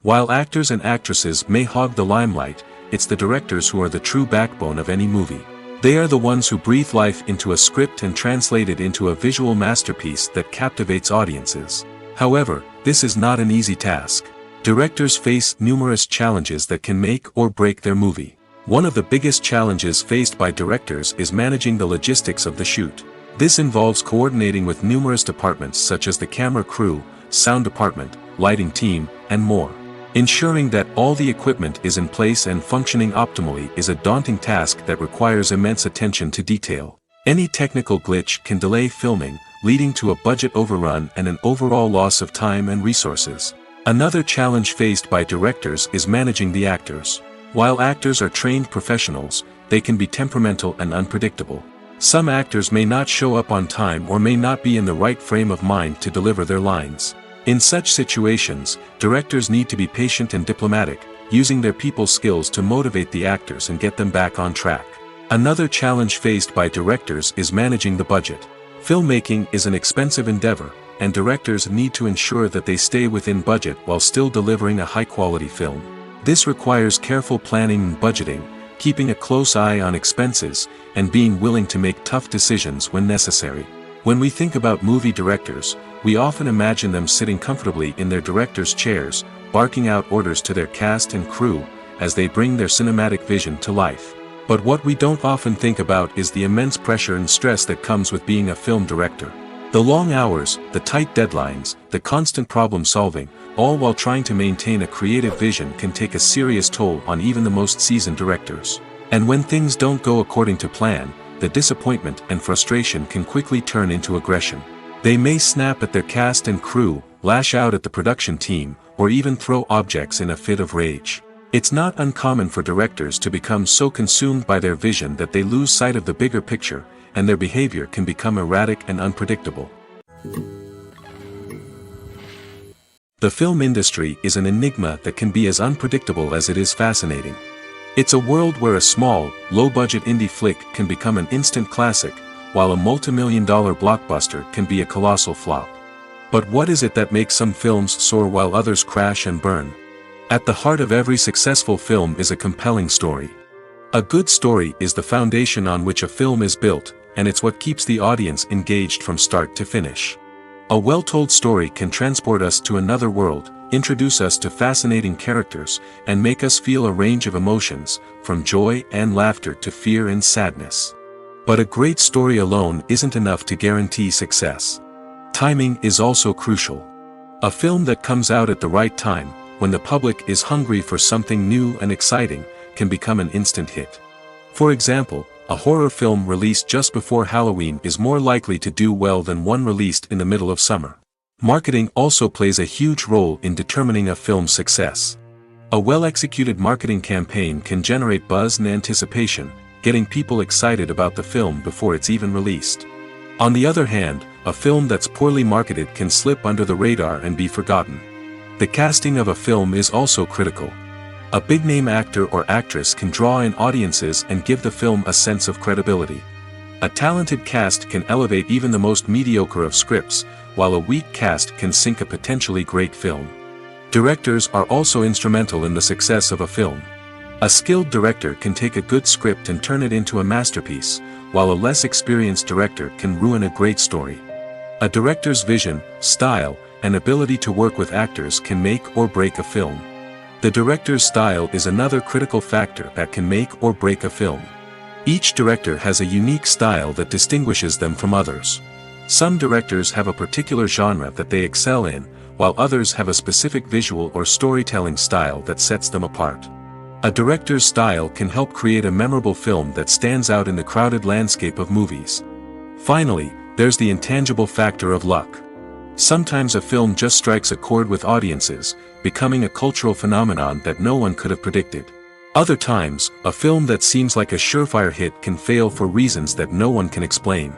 While actors and actresses may hog the limelight, it's the directors who are the true backbone of any movie. They are the ones who breathe life into a script and translate it into a visual masterpiece that captivates audiences. However, this is not an easy task. Directors face numerous challenges that can make or break their movie. One of the biggest challenges faced by directors is managing the logistics of the shoot. This involves coordinating with numerous departments such as the camera crew, sound department, lighting team, and more. Ensuring that all the equipment is in place and functioning optimally is a daunting task that requires immense attention to detail. Any technical glitch can delay filming, leading to a budget overrun and an overall loss of time and resources. Another challenge faced by directors is managing the actors. While actors are trained professionals, they can be temperamental and unpredictable. Some actors may not show up on time or may not be in the right frame of mind to deliver their lines. In such situations, directors need to be patient and diplomatic, using their people skills to motivate the actors and get them back on track. Another challenge faced by directors is managing the budget. Filmmaking is an expensive endeavor, and directors need to ensure that they stay within budget while still delivering a high-quality film. This requires careful planning and budgeting, keeping a close eye on expenses, and being willing to make tough decisions when necessary. When we think about movie directors, we often imagine them sitting comfortably in their director's chairs, barking out orders to their cast and crew, as they bring their cinematic vision to life. But what we don't often think about is the immense pressure and stress that comes with being a film director. The long hours, the tight deadlines, the constant problem solving, all while trying to maintain a creative vision can take a serious toll on even the most seasoned directors. And when things don't go according to plan, the disappointment and frustration can quickly turn into aggression. They may snap at their cast and crew, lash out at the production team, or even throw objects in a fit of rage. It's not uncommon for directors to become so consumed by their vision that they lose sight of the bigger picture, and their behavior can become erratic and unpredictable. The film industry is an enigma that can be as unpredictable as it is fascinating. It's a world where a small, low-budget indie flick can become an instant classic, while a multi-million-dollar blockbuster can be a colossal flop. But what is it that makes some films soar while others crash and burn? At the heart of every successful film is a compelling story. A good story is the foundation on which a film is built, and it's what keeps the audience engaged from start to finish. A well-told story can transport us to another world, introduce us to fascinating characters, and make us feel a range of emotions, from joy and laughter to fear and sadness. But a great story alone isn't enough to guarantee success. Timing is also crucial. A film that comes out at the right time, when the public is hungry for something new and exciting, can become an instant hit. For example, a horror film released just before Halloween is more likely to do well than one released in the middle of summer. Marketing also plays a huge role in determining a film's success. A well-executed marketing campaign can generate buzz and anticipation, getting people excited about the film before it's even released. On the other hand, a film that's poorly marketed can slip under the radar and be forgotten. The casting of a film is also critical. A big-name actor or actress can draw in audiences and give the film a sense of credibility. A talented cast can elevate even the most mediocre of scripts, while a weak cast can sink a potentially great film. Directors are also instrumental in the success of a film. A skilled director can take a good script and turn it into a masterpiece, while a less experienced director can ruin a great story. A director's vision, style, and ability to work with actors can make or break a film. The director's style is another critical factor that can make or break a film. Each director has a unique style that distinguishes them from others. Some directors have a particular genre that they excel in, while others have a specific visual or storytelling style that sets them apart. A director's style can help create a memorable film that stands out in the crowded landscape of movies. Finally, there's the intangible factor of luck. Sometimes a film just strikes a chord with audiences, becoming a cultural phenomenon that no one could have predicted. Other times, a film that seems like a surefire hit can fail for reasons that no one can explain.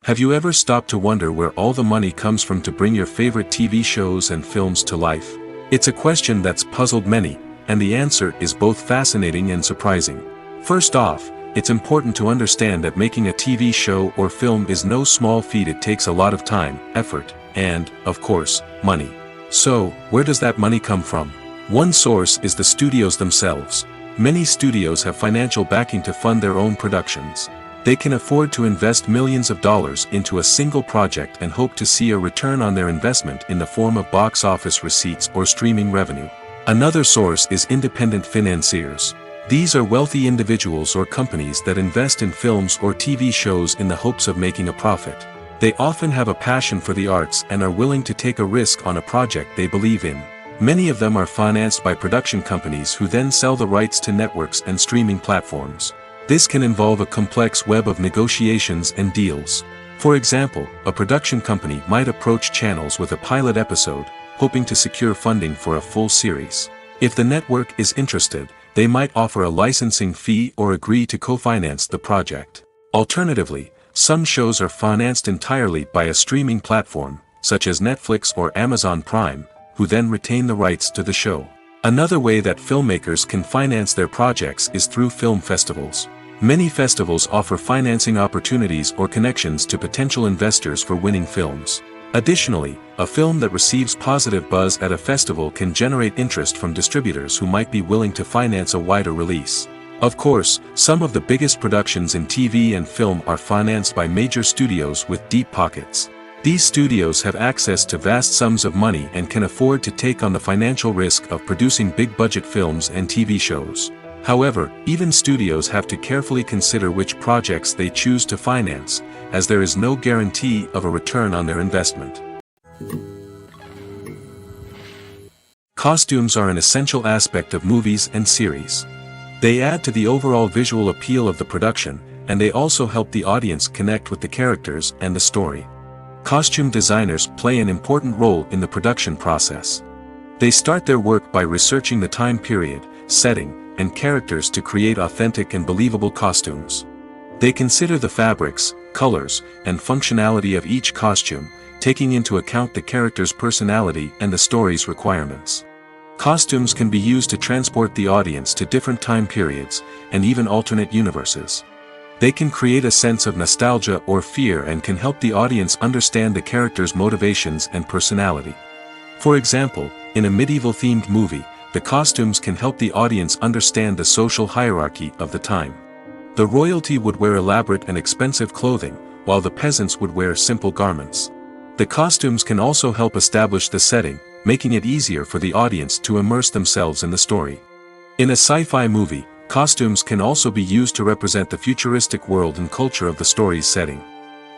Have you ever stopped to wonder where all the money comes from to bring your favorite TV shows and films to life? It's a question that's puzzled many, and the answer is both fascinating and surprising. First off, it's important to understand that making a TV show or film is no small feat. It takes a lot of time, effort, and, of course, money. So, where does that money come from? One source is the studios themselves. Many studios have financial backing to fund their own productions. They can afford to invest millions of dollars into a single project and hope to see a return on their investment in the form of box office receipts or streaming revenue. Another source is independent financiers. These are wealthy individuals or companies that invest in films or TV shows in the hopes of making a profit. They often have a passion for the arts and are willing to take a risk on a project they believe in. Many of them are financed by production companies who then sell the rights to networks and streaming platforms. This can involve a complex web of negotiations and deals. For example, a production company might approach channels with a pilot episode, hoping to secure funding for a full series. If the network is interested, they might offer a licensing fee or agree to co-finance the project. Alternatively, some shows are financed entirely by a streaming platform, such as Netflix or Amazon Prime, who then retain the rights to the show. Another way that filmmakers can finance their projects is through film festivals. Many festivals offer financing opportunities or connections to potential investors for winning films. Additionally, a film that receives positive buzz at a festival can generate interest from distributors who might be willing to finance a wider release. Of course, some of the biggest productions in TV and film are financed by major studios with deep pockets. These studios have access to vast sums of money and can afford to take on the financial risk of producing big-budget films and TV shows. However, even studios have to carefully consider which projects they choose to finance, as there is no guarantee of a return on their investment. Costumes are an essential aspect of movies and series. They add to the overall visual appeal of the production, and they also help the audience connect with the characters and the story. Costume designers play an important role in the production process. They start their work by researching the time period, setting, and characters to create authentic and believable costumes. They consider the fabrics, colors, and functionality of each costume, taking into account the character's personality and the story's requirements. Costumes can be used to transport the audience to different time periods, and even alternate universes. They can create a sense of nostalgia or fear and can help the audience understand the character's motivations and personality. For example, in a medieval-themed movie, the costumes can help the audience understand the social hierarchy of the time. The royalty would wear elaborate and expensive clothing, while the peasants would wear simple garments. The costumes can also help establish the setting, making it easier for the audience to immerse themselves in the story. In a sci-fi movie, costumes can also be used to represent the futuristic world and culture of the story's setting.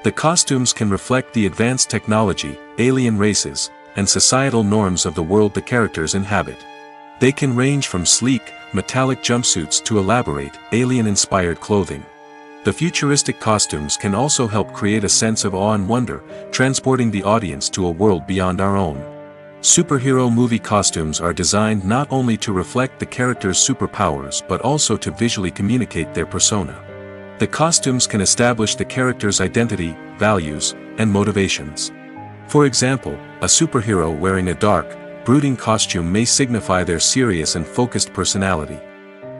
The costumes can reflect the advanced technology, alien races, and societal norms of the world the characters inhabit. They can range from sleek, metallic jumpsuits to elaborate, alien-inspired clothing. The futuristic costumes can also help create a sense of awe and wonder, transporting the audience to a world beyond our own. Superhero movie costumes are designed not only to reflect the character's superpowers but also to visually communicate their persona. The costumes can establish the character's identity, values, and motivations. For example, a superhero wearing a dark, brooding costume may signify their serious and focused personality.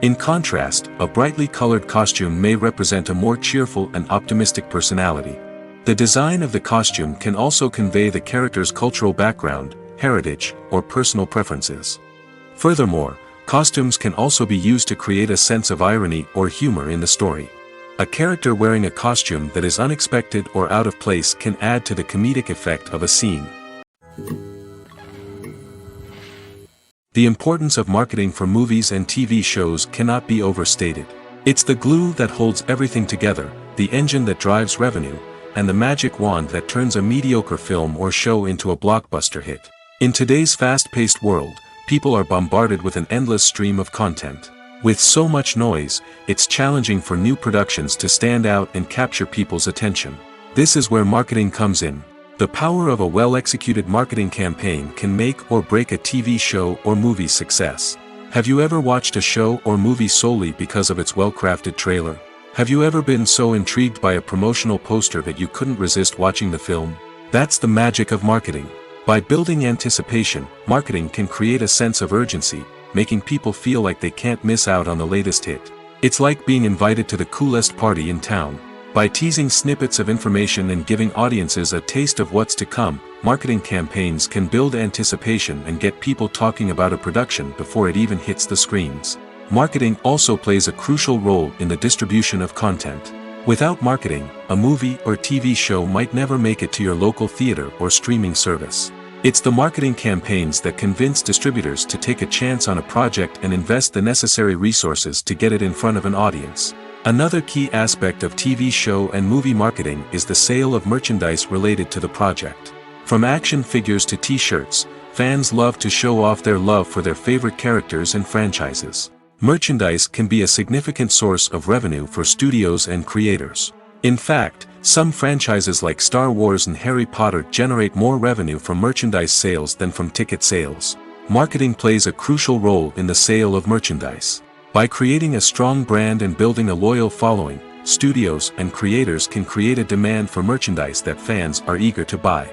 In contrast, a brightly colored costume may represent a more cheerful and optimistic personality. The design of the costume can also convey the character's cultural background, heritage, or personal preferences. Furthermore, costumes can also be used to create a sense of irony or humor in the story. A character wearing a costume that is unexpected or out of place can add to the comedic effect of a scene. The importance of marketing for movies and TV shows cannot be overstated. It's the glue that holds everything together, the engine that drives revenue, and the magic wand that turns a mediocre film or show into a blockbuster hit. In today's fast-paced world, people are bombarded with an endless stream of content. With so much noise, it's challenging for new productions to stand out and capture people's attention. This is where marketing comes in. The power of a well-executed marketing campaign can make or break a TV show or movie's success. Have you ever watched a show or movie solely because of its well-crafted trailer? Have you ever been so intrigued by a promotional poster that you couldn't resist watching the film? That's the magic of marketing. By building anticipation, marketing can create a sense of urgency, making people feel like they can't miss out on the latest hit. It's like being invited to the coolest party in town. By teasing snippets of information and giving audiences a taste of what's to come, marketing campaigns can build anticipation and get people talking about a production before it even hits the screens. Marketing also plays a crucial role in the distribution of content. Without marketing, a movie or TV show might never make it to your local theater or streaming service. It's the marketing campaigns that convince distributors to take a chance on a project and invest the necessary resources to get it in front of an audience. Another key aspect of TV show and movie marketing is the sale of merchandise related to the project. From action figures to t-shirts, fans love to show off their love for their favorite characters and franchises. Merchandise can be a significant source of revenue for studios and creators. In fact, some franchises like Star Wars and Harry Potter generate more revenue from merchandise sales than from ticket sales. Marketing plays a crucial role in the sale of merchandise. By creating a strong brand and building a loyal following, studios and creators can create a demand for merchandise that fans are eager to buy.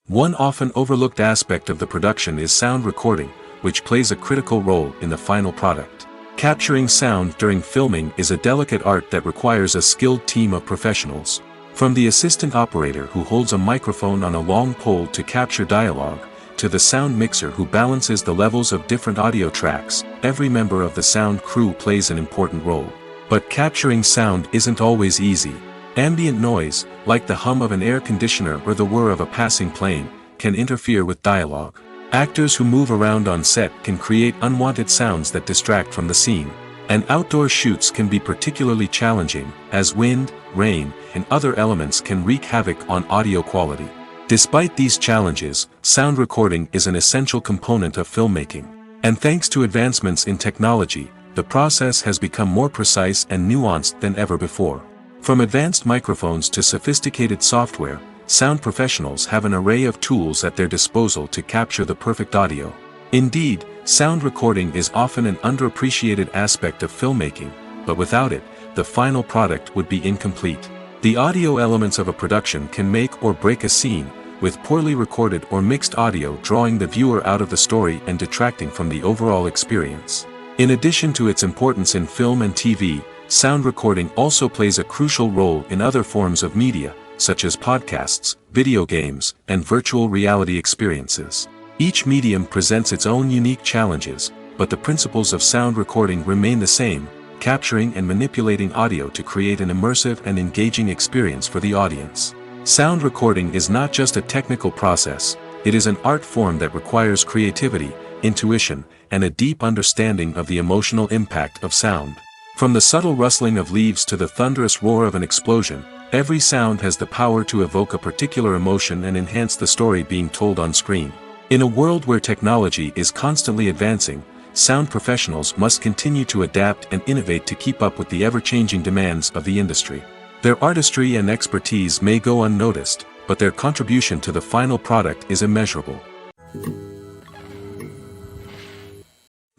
One often overlooked aspect of the production is sound recording, which plays a critical role in the final product. Capturing sound during filming is a delicate art that requires a skilled team of professionals. From the assistant operator who holds a microphone on a long pole to capture dialogue, to the sound mixer who balances the levels of different audio tracks, every member of the sound crew plays an important role. But capturing sound isn't always easy. Ambient noise, like the hum of an air conditioner or the whir of a passing plane, can interfere with dialogue. Actors who move around on set can create unwanted sounds that distract from the scene. And outdoor shoots can be particularly challenging, as wind, rain, and other elements can wreak havoc on audio quality. Despite these challenges, sound recording is an essential component of filmmaking. And thanks to advancements in technology, the process has become more precise and nuanced than ever before. From advanced microphones to sophisticated software, sound professionals have an array of tools at their disposal to capture the perfect audio. Indeed, sound recording is often an underappreciated aspect of filmmaking, but without it, the final product would be incomplete. The audio elements of a production can make or break a scene, with poorly recorded or mixed audio drawing the viewer out of the story and detracting from the overall experience. In addition to its importance in film and TV, sound recording also plays a crucial role in other forms of media, such as podcasts, video games, and virtual reality experiences. Each medium presents its own unique challenges, but the principles of sound recording remain the same, capturing and manipulating audio to create an immersive and engaging experience for the audience. Sound recording is not just a technical process, it is an art form that requires creativity, intuition, and a deep understanding of the emotional impact of sound. From the subtle rustling of leaves to the thunderous roar of an explosion, every sound has the power to evoke a particular emotion and enhance the story being told on screen. In a world where technology is constantly advancing, sound professionals must continue to adapt and innovate to keep up with the ever-changing demands of the industry. Their artistry and expertise may go unnoticed, but their contribution to the final product is immeasurable.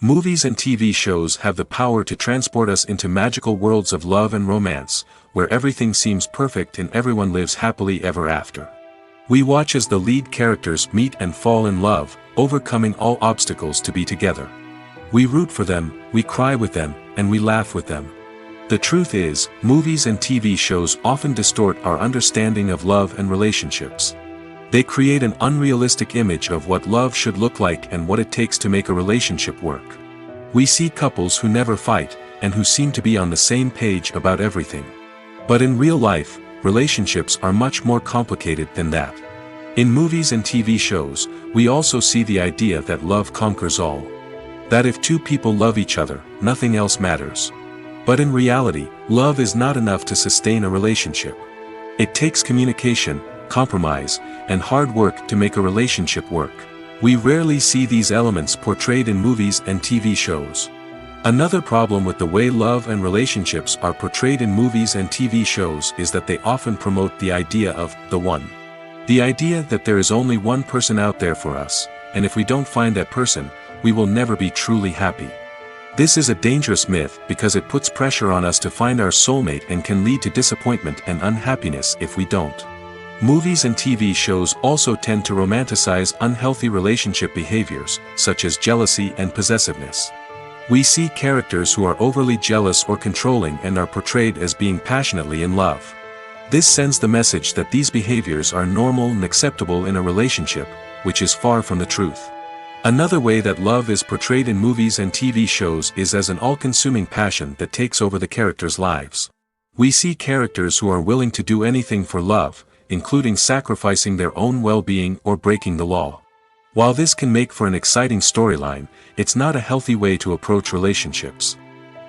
Movies and TV shows have the power to transport us into magical worlds of love and romance, where everything seems perfect and everyone lives happily ever after. We watch as the lead characters meet and fall in love, overcoming all obstacles to be together. We root for them, we cry with them, and we laugh with them. The truth is, movies and TV shows often distort our understanding of love and relationships. They create an unrealistic image of what love should look like and what it takes to make a relationship work. We see couples who never fight, and who seem to be on the same page about everything. But in real life, relationships are much more complicated than that. In movies and TV shows, we also see the idea that love conquers all. That if two people love each other, nothing else matters. But in reality, love is not enough to sustain a relationship. It takes communication, compromise, and hard work to make a relationship work. We rarely see these elements portrayed in movies and TV shows. Another problem with the way love and relationships are portrayed in movies and TV shows is that they often promote the idea of the one. The idea that there is only one person out there for us, and if we don't find that person, we will never be truly happy. This is a dangerous myth because it puts pressure on us to find our soulmate and can lead to disappointment and unhappiness if we don't. Movies and TV shows also tend to romanticize unhealthy relationship behaviors, such as jealousy and possessiveness. We see characters who are overly jealous or controlling and are portrayed as being passionately in love. This sends the message that these behaviors are normal and acceptable in a relationship, which is far from the truth. Another way that love is portrayed in movies and TV shows is as an all-consuming passion that takes over the characters' lives. We see characters who are willing to do anything for love, including sacrificing their own well-being or breaking the law. While this can make for an exciting storyline, it's not a healthy way to approach relationships.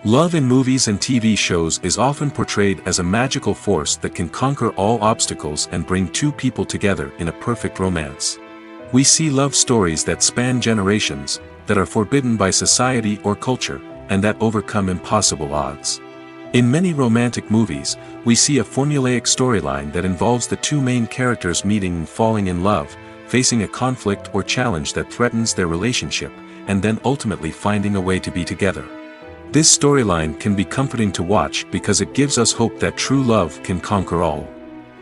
Love in movies and TV shows is often portrayed as a magical force that can conquer all obstacles and bring two people together in a perfect romance. We see love stories that span generations, that are forbidden by society or culture, and that overcome impossible odds. In many romantic movies, we see a formulaic storyline that involves the two main characters meeting and falling in love, facing a conflict or challenge that threatens their relationship, and then ultimately finding a way to be together. This storyline can be comforting to watch because it gives us hope that true love can conquer all.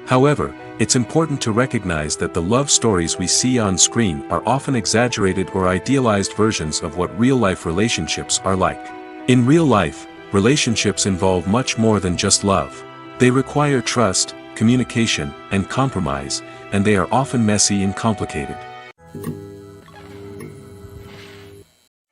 However, it's important to recognize that the love stories we see on screen are often exaggerated or idealized versions of what real-life relationships are like. In real life, relationships involve much more than just love. They require trust, communication, and compromise, and they are often messy and complicated.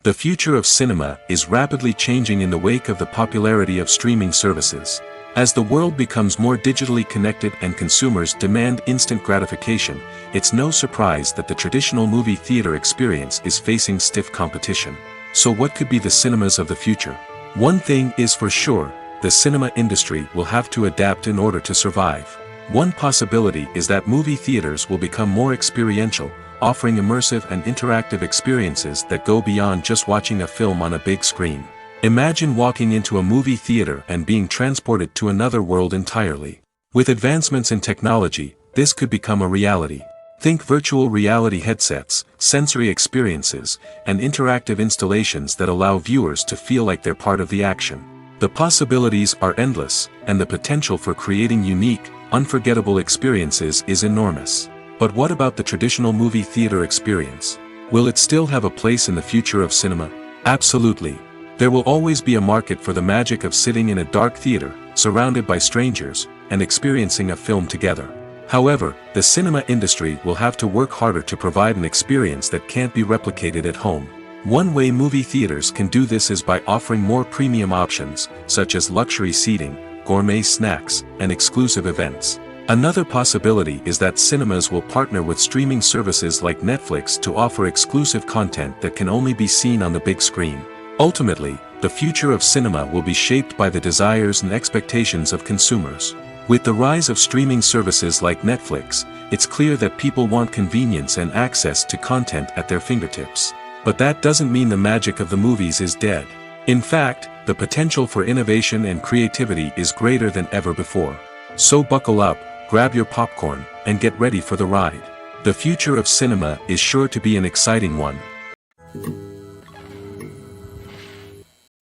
The future of cinema is rapidly changing in the wake of the popularity of streaming services. As the world becomes more digitally connected and consumers demand instant gratification, it's no surprise that the traditional movie theater experience is facing stiff competition. So what could be the cinemas of the future? One thing is for sure, the cinema industry will have to adapt in order to survive. One possibility is that movie theaters will become more experiential, offering immersive and interactive experiences that go beyond just watching a film on a big screen. Imagine walking into a movie theater and being transported to another world entirely. With advancements in technology, this could become a reality. Think virtual reality headsets, sensory experiences, and interactive installations that allow viewers to feel like they're part of the action. The possibilities are endless, and the potential for creating unique, unforgettable experiences is enormous. But what about the traditional movie theater experience? Will it still have a place in the future of cinema? Absolutely. There will always be a market for the magic of sitting in a dark theater, surrounded by strangers, and experiencing a film together. However, the cinema industry will have to work harder to provide an experience that can't be replicated at home. One way movie theaters can do this is by offering more premium options, such as luxury seating, gourmet snacks, and exclusive events. Another possibility is that cinemas will partner with streaming services like Netflix to offer exclusive content that can only be seen on the big screen. Ultimately, the future of cinema will be shaped by the desires and expectations of consumers. With the rise of streaming services like Netflix, it's clear that people want convenience and access to content at their fingertips. But that doesn't mean the magic of the movies is dead. In fact, the potential for innovation and creativity is greater than ever before. So buckle up, grab your popcorn, and get ready for the ride. The future of cinema is sure to be an exciting one.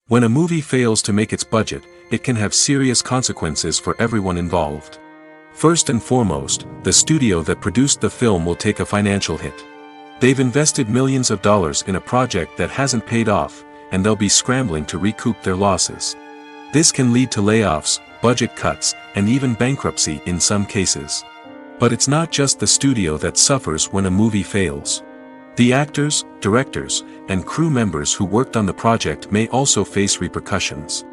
When a movie fails to make its budget, it can have serious consequences for everyone involved. First and foremost, the studio that produced the film will take a financial hit. They've invested millions of dollars in a project that hasn't paid off, and they'll be scrambling to recoup their losses. This can lead to layoffs, budget cuts, and even bankruptcy in some cases. But it's not just the studio that suffers when a movie fails. The actors, directors, and crew members who worked on the project may also face repercussions.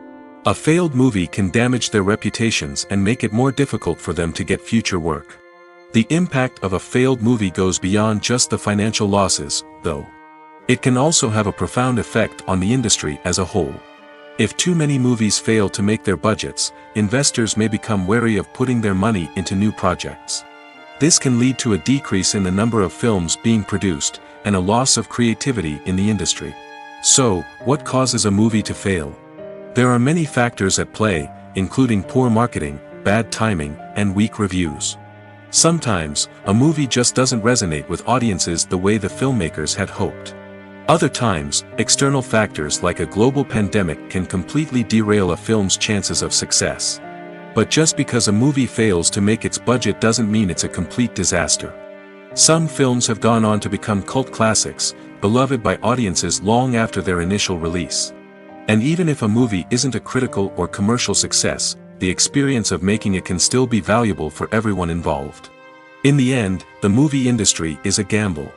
A failed movie can damage their reputations and make it more difficult for them to get future work. The impact of a failed movie goes beyond just the financial losses, though. It can also have a profound effect on the industry as a whole. If too many movies fail to make their budgets, investors may become wary of putting their money into new projects. This can lead to a decrease in the number of films being produced, and a loss of creativity in the industry. So, what causes a movie to fail? There are many factors at play, including poor marketing, bad timing, and weak reviews. Sometimes, a movie just doesn't resonate with audiences the way the filmmakers had hoped. Other times, external factors like a global pandemic can completely derail a film's chances of success. But just because a movie fails to make its budget doesn't mean it's a complete disaster. Some films have gone on to become cult classics, beloved by audiences long after their initial release. And even if a movie isn't a critical or commercial success, the experience of making it can still be valuable for everyone involved. In the end, the movie industry is a gamble.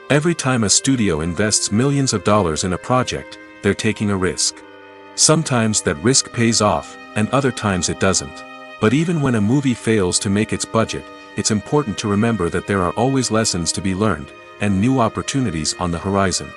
Every time a studio invests millions of dollars in a project, they're taking a risk. Sometimes that risk pays off, and other times it doesn't. But even when a movie fails to make its budget, it's important to remember that there are always lessons to be learned, and new opportunities on the horizon.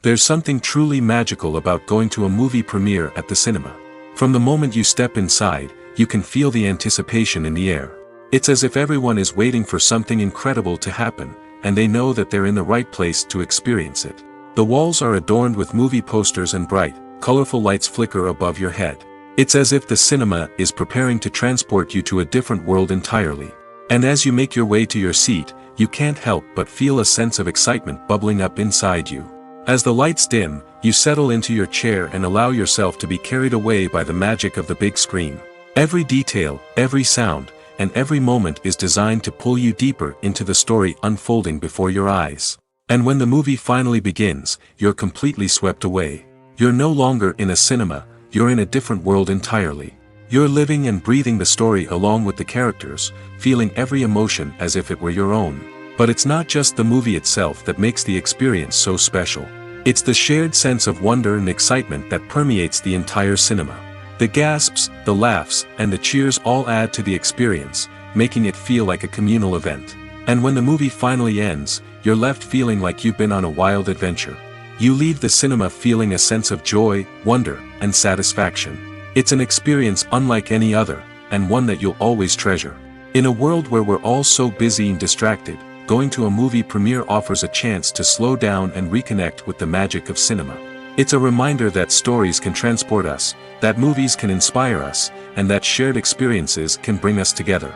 There's something truly magical about going to a movie premiere at the cinema. From the moment you step inside, you can feel the anticipation in the air. It's as if everyone is waiting for something incredible to happen, and they know that they're in the right place to experience it. The walls are adorned with movie posters and bright, colorful lights flicker above your head. It's as if the cinema is preparing to transport you to a different world entirely. And as you make your way to your seat, you can't help but feel a sense of excitement bubbling up inside you. As the lights dim, you settle into your chair and allow yourself to be carried away by the magic of the big screen. Every detail, every sound, and every moment is designed to pull you deeper into the story unfolding before your eyes. And when the movie finally begins, you're completely swept away. You're no longer in a cinema, you're in a different world entirely. You're living and breathing the story along with the characters, feeling every emotion as if it were your own. But it's not just the movie itself that makes the experience so special. It's the shared sense of wonder and excitement that permeates the entire cinema. The gasps, the laughs, and the cheers all add to the experience, making it feel like a communal event. And when the movie finally ends, you're left feeling like you've been on a wild adventure. You leave the cinema feeling a sense of joy, wonder, and satisfaction. It's an experience unlike any other, and one that you'll always treasure. In a world where we're all so busy and distracted, going to a movie premiere offers a chance to slow down and reconnect with the magic of cinema. It's a reminder that stories can transport us, that movies can inspire us, and that shared experiences can bring us together.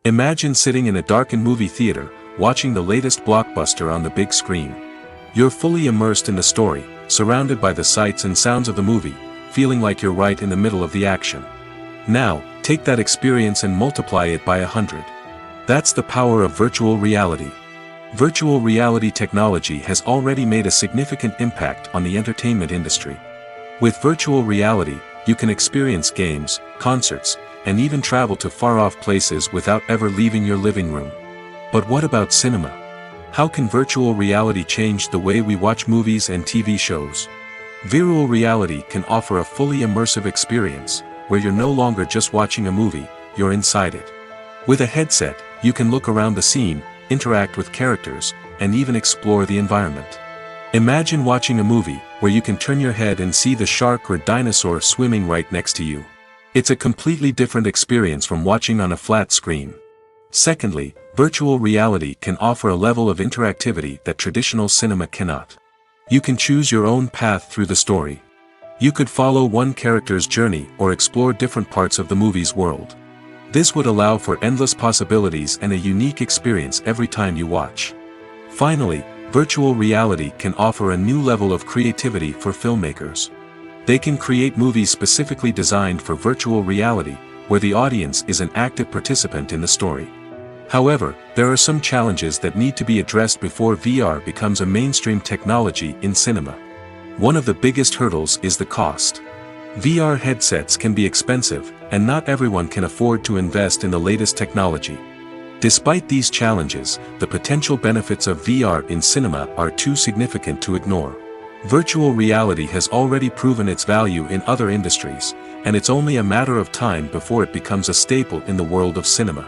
Imagine sitting in a darkened movie theater, watching the latest blockbuster on the big screen. You're fully immersed in the story, surrounded by the sights and sounds of the movie, feeling like you're right in the middle of the action. Now, take that experience and multiply it by 100. That's the power of virtual reality. Virtual reality technology has already made a significant impact on the entertainment industry. With virtual reality, you can experience games, concerts, and even travel to far-off places without ever leaving your living room. But what about cinema? How can virtual reality change the way we watch movies and TV shows? Virtual reality can offer a fully immersive experience, where you're no longer just watching a movie, you're inside it. With a headset, you can look around the scene, interact with characters, and even explore the environment. Imagine watching a movie, where you can turn your head and see the shark or dinosaur swimming right next to you. It's a completely different experience from watching on a flat screen. Secondly, virtual reality can offer a level of interactivity that traditional cinema cannot. You can choose your own path through the story. You could follow one character's journey or explore different parts of the movie's world. This would allow for endless possibilities and a unique experience every time you watch. Finally, virtual reality can offer a new level of creativity for filmmakers. They can create movies specifically designed for virtual reality, where the audience is an active participant in the story. However, there are some challenges that need to be addressed before VR becomes a mainstream technology in cinema. One of the biggest hurdles is the cost. VR headsets can be expensive, and not everyone can afford to invest in the latest technology. Despite these challenges, the potential benefits of VR in cinema are too significant to ignore. Virtual reality has already proven its value in other industries, and it's only a matter of time before it becomes a staple in the world of cinema.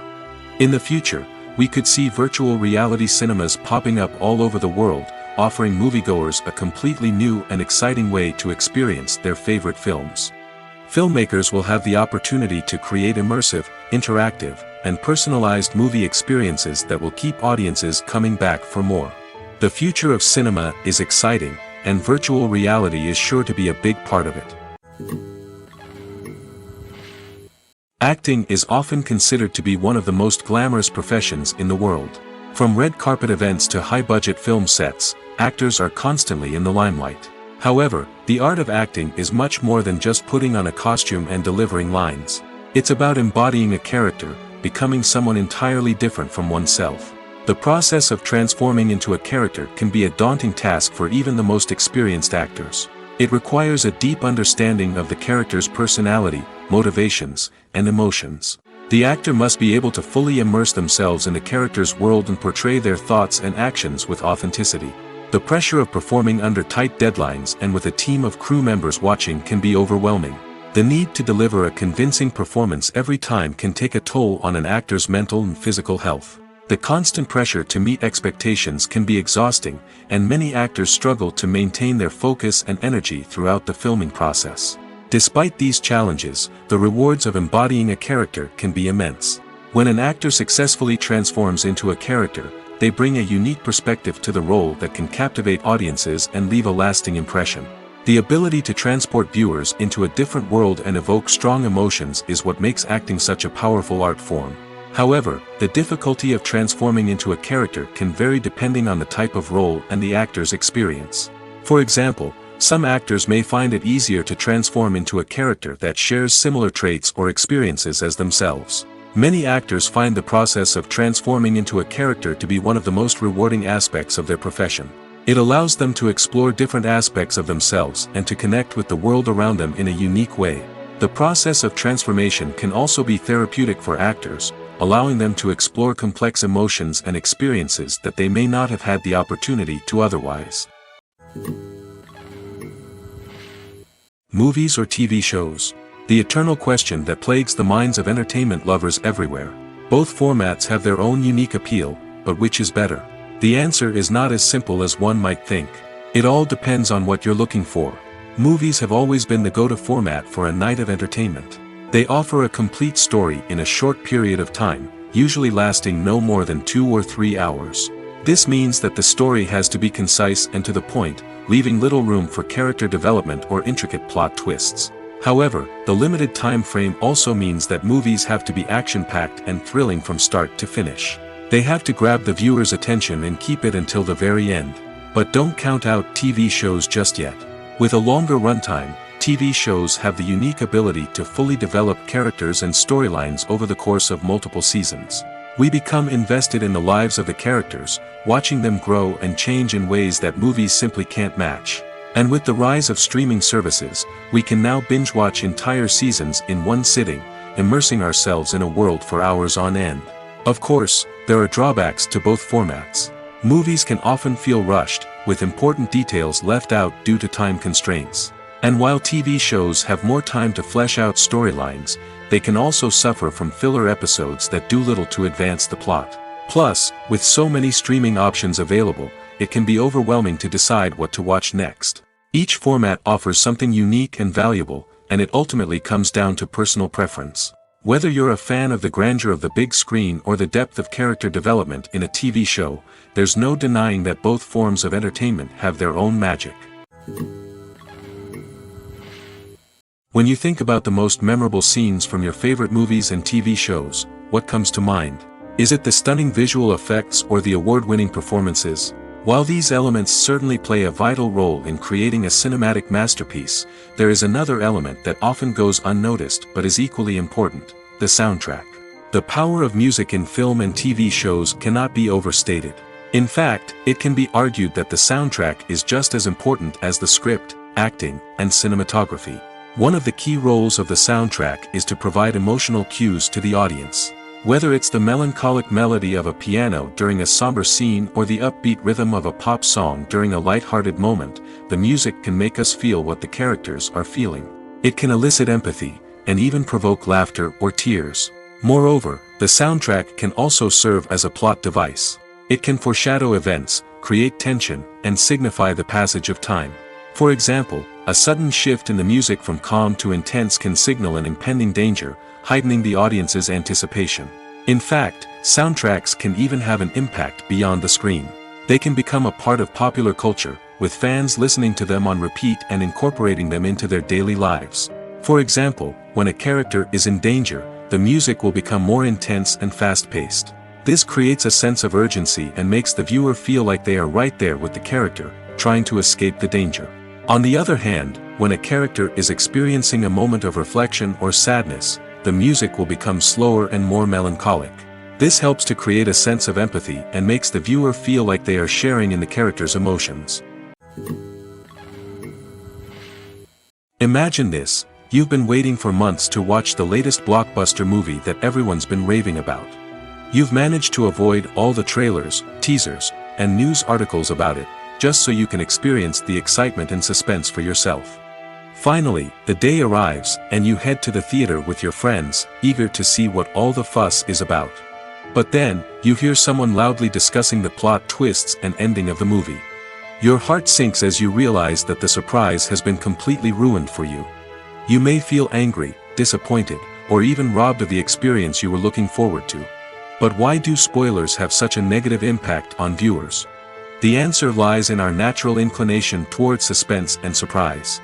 In the future, we could see virtual reality cinemas popping up all over the world, offering moviegoers a completely new and exciting way to experience their favorite films. Filmmakers will have the opportunity to create immersive, interactive, and personalized movie experiences that will keep audiences coming back for more. The future of cinema is exciting, and virtual reality is sure to be a big part of it. Acting is often considered to be one of the most glamorous professions in the world. From red carpet events to high-budget film sets, actors are constantly in the limelight. However, the art of acting is much more than just putting on a costume and delivering lines. It's about embodying a character, becoming someone entirely different from oneself. The process of transforming into a character can be a daunting task for even the most experienced actors. It requires a deep understanding of the character's personality, motivations, and emotions. The actor must be able to fully immerse themselves in the character's world and portray their thoughts and actions with authenticity. The pressure of performing under tight deadlines and with a team of crew members watching can be overwhelming. The need to deliver a convincing performance every time can take a toll on an actor's mental and physical health. The constant pressure to meet expectations can be exhausting, and many actors struggle to maintain their focus and energy throughout the filming process. Despite these challenges, the rewards of embodying a character can be immense. When an actor successfully transforms into a character, they bring a unique perspective to the role that can captivate audiences and leave a lasting impression. The ability to transport viewers into a different world and evoke strong emotions is what makes acting such a powerful art form. However, the difficulty of transforming into a character can vary depending on the type of role and the actor's experience. For example, some actors may find it easier to transform into a character that shares similar traits or experiences as themselves. Many actors find the process of transforming into a character to be one of the most rewarding aspects of their profession. It allows them to explore different aspects of themselves and to connect with the world around them in a unique way. The process of transformation can also be therapeutic for actors, allowing them to explore complex emotions and experiences that they may not have had the opportunity to otherwise. Movies or TV shows? The eternal question that plagues the minds of entertainment lovers everywhere. Both formats have their own unique appeal, but which is better? The answer is not as simple as one might think. It all depends on what you're looking for. Movies have always been the go-to format for a night of entertainment. They offer a complete story in a short period of time, usually lasting no more than 2 or 3 hours. This means that the story has to be concise and to the point, leaving little room for character development or intricate plot twists. However, the limited time frame also means that movies have to be action-packed and thrilling from start to finish. They have to grab the viewer's attention and keep it until the very end. But don't count out TV shows just yet. With a longer runtime, TV shows have the unique ability to fully develop characters and storylines over the course of multiple seasons. We become invested in the lives of the characters, watching them grow and change in ways that movies simply can't match. And with the rise of streaming services, we can now binge-watch entire seasons in one sitting, immersing ourselves in a world for hours on end. Of course, there are drawbacks to both formats. Movies can often feel rushed, with important details left out due to time constraints. And while TV shows have more time to flesh out storylines, they can also suffer from filler episodes that do little to advance the plot. Plus, with so many streaming options available, it can be overwhelming to decide what to watch next. Each format offers something unique and valuable, and it ultimately comes down to personal preference. Whether you're a fan of the grandeur of the big screen or the depth of character development in a TV show, there's no denying that both forms of entertainment have their own magic. When you think about the most memorable scenes from your favorite movies and TV shows, what comes to mind? Is it the stunning visual effects or the award-winning performances? While these elements certainly play a vital role in creating a cinematic masterpiece, there is another element that often goes unnoticed but is equally important: the soundtrack. The power of music in film and TV shows cannot be overstated. In fact, it can be argued that the soundtrack is just as important as the script, acting, and cinematography. One of the key roles of the soundtrack is to provide emotional cues to the audience. Whether it's the melancholic melody of a piano during a somber scene or the upbeat rhythm of a pop song during a light-hearted moment, the music can make us feel what the characters are feeling. It can elicit empathy, and even provoke laughter or tears. Moreover, the soundtrack can also serve as a plot device. It can foreshadow events, create tension, and signify the passage of time. For example, a sudden shift in the music from calm to intense can signal an impending danger, heightening the audience's anticipation. In fact, soundtracks can even have an impact beyond the screen. They can become a part of popular culture, with fans listening to them on repeat and incorporating them into their daily lives. For example, when a character is in danger, the music will become more intense and fast-paced. This creates a sense of urgency and makes the viewer feel like they are right there with the character, trying to escape the danger. On the other hand, when a character is experiencing a moment of reflection or sadness, the music will become slower and more melancholic. This helps to create a sense of empathy and makes the viewer feel like they are sharing in the character's emotions. Imagine this: you've been waiting for months to watch the latest blockbuster movie that everyone's been raving about. You've managed to avoid all the trailers, teasers, and news articles about it, just so you can experience the excitement and suspense for yourself. Finally, the day arrives, and you head to the theater with your friends, eager to see what all the fuss is about. But then, you hear someone loudly discussing the plot twists and ending of the movie. Your heart sinks as you realize that the surprise has been completely ruined for you. You may feel angry, disappointed, or even robbed of the experience you were looking forward to. But why do spoilers have such a negative impact on viewers? The answer lies in our natural inclination toward suspense and surprise.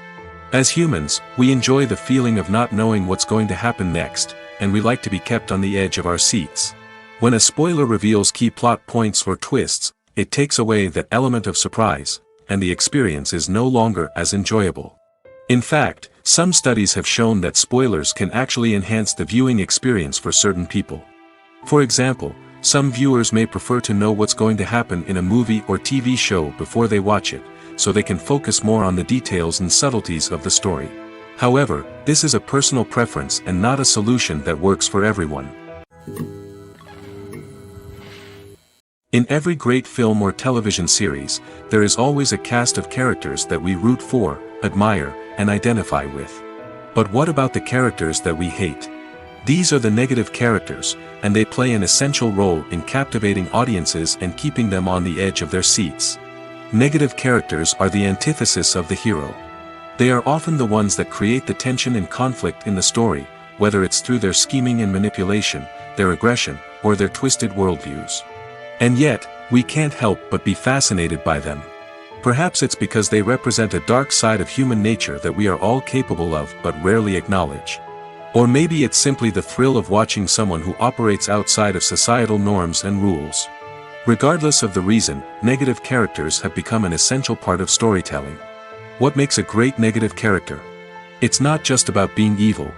As humans, we enjoy the feeling of not knowing what's going to happen next, and we like to be kept on the edge of our seats. When a spoiler reveals key plot points or twists, it takes away that element of surprise, and the experience is no longer as enjoyable. In fact, some studies have shown that spoilers can actually enhance the viewing experience for certain people. For example, some viewers may prefer to know what's going to happen in a movie or TV show before they watch it, so they can focus more on the details and subtleties of the story. However, this is a personal preference and not a solution that works for everyone. In every great film or television series, there is always a cast of characters that we root for, admire, and identify with. But what about the characters that we hate? These are the negative characters, and they play an essential role in captivating audiences and keeping them on the edge of their seats. Negative characters are the antithesis of the hero. They are often the ones that create the tension and conflict in the story, whether it's through their scheming and manipulation, their aggression, or their twisted worldviews. And yet, we can't help but be fascinated by them. Perhaps it's because they represent a dark side of human nature that we are all capable of but rarely acknowledge. Or maybe it's simply the thrill of watching someone who operates outside of societal norms and rules. Regardless of the reason, negative characters have become an essential part of storytelling. What makes a great negative character? It's not just about being evil.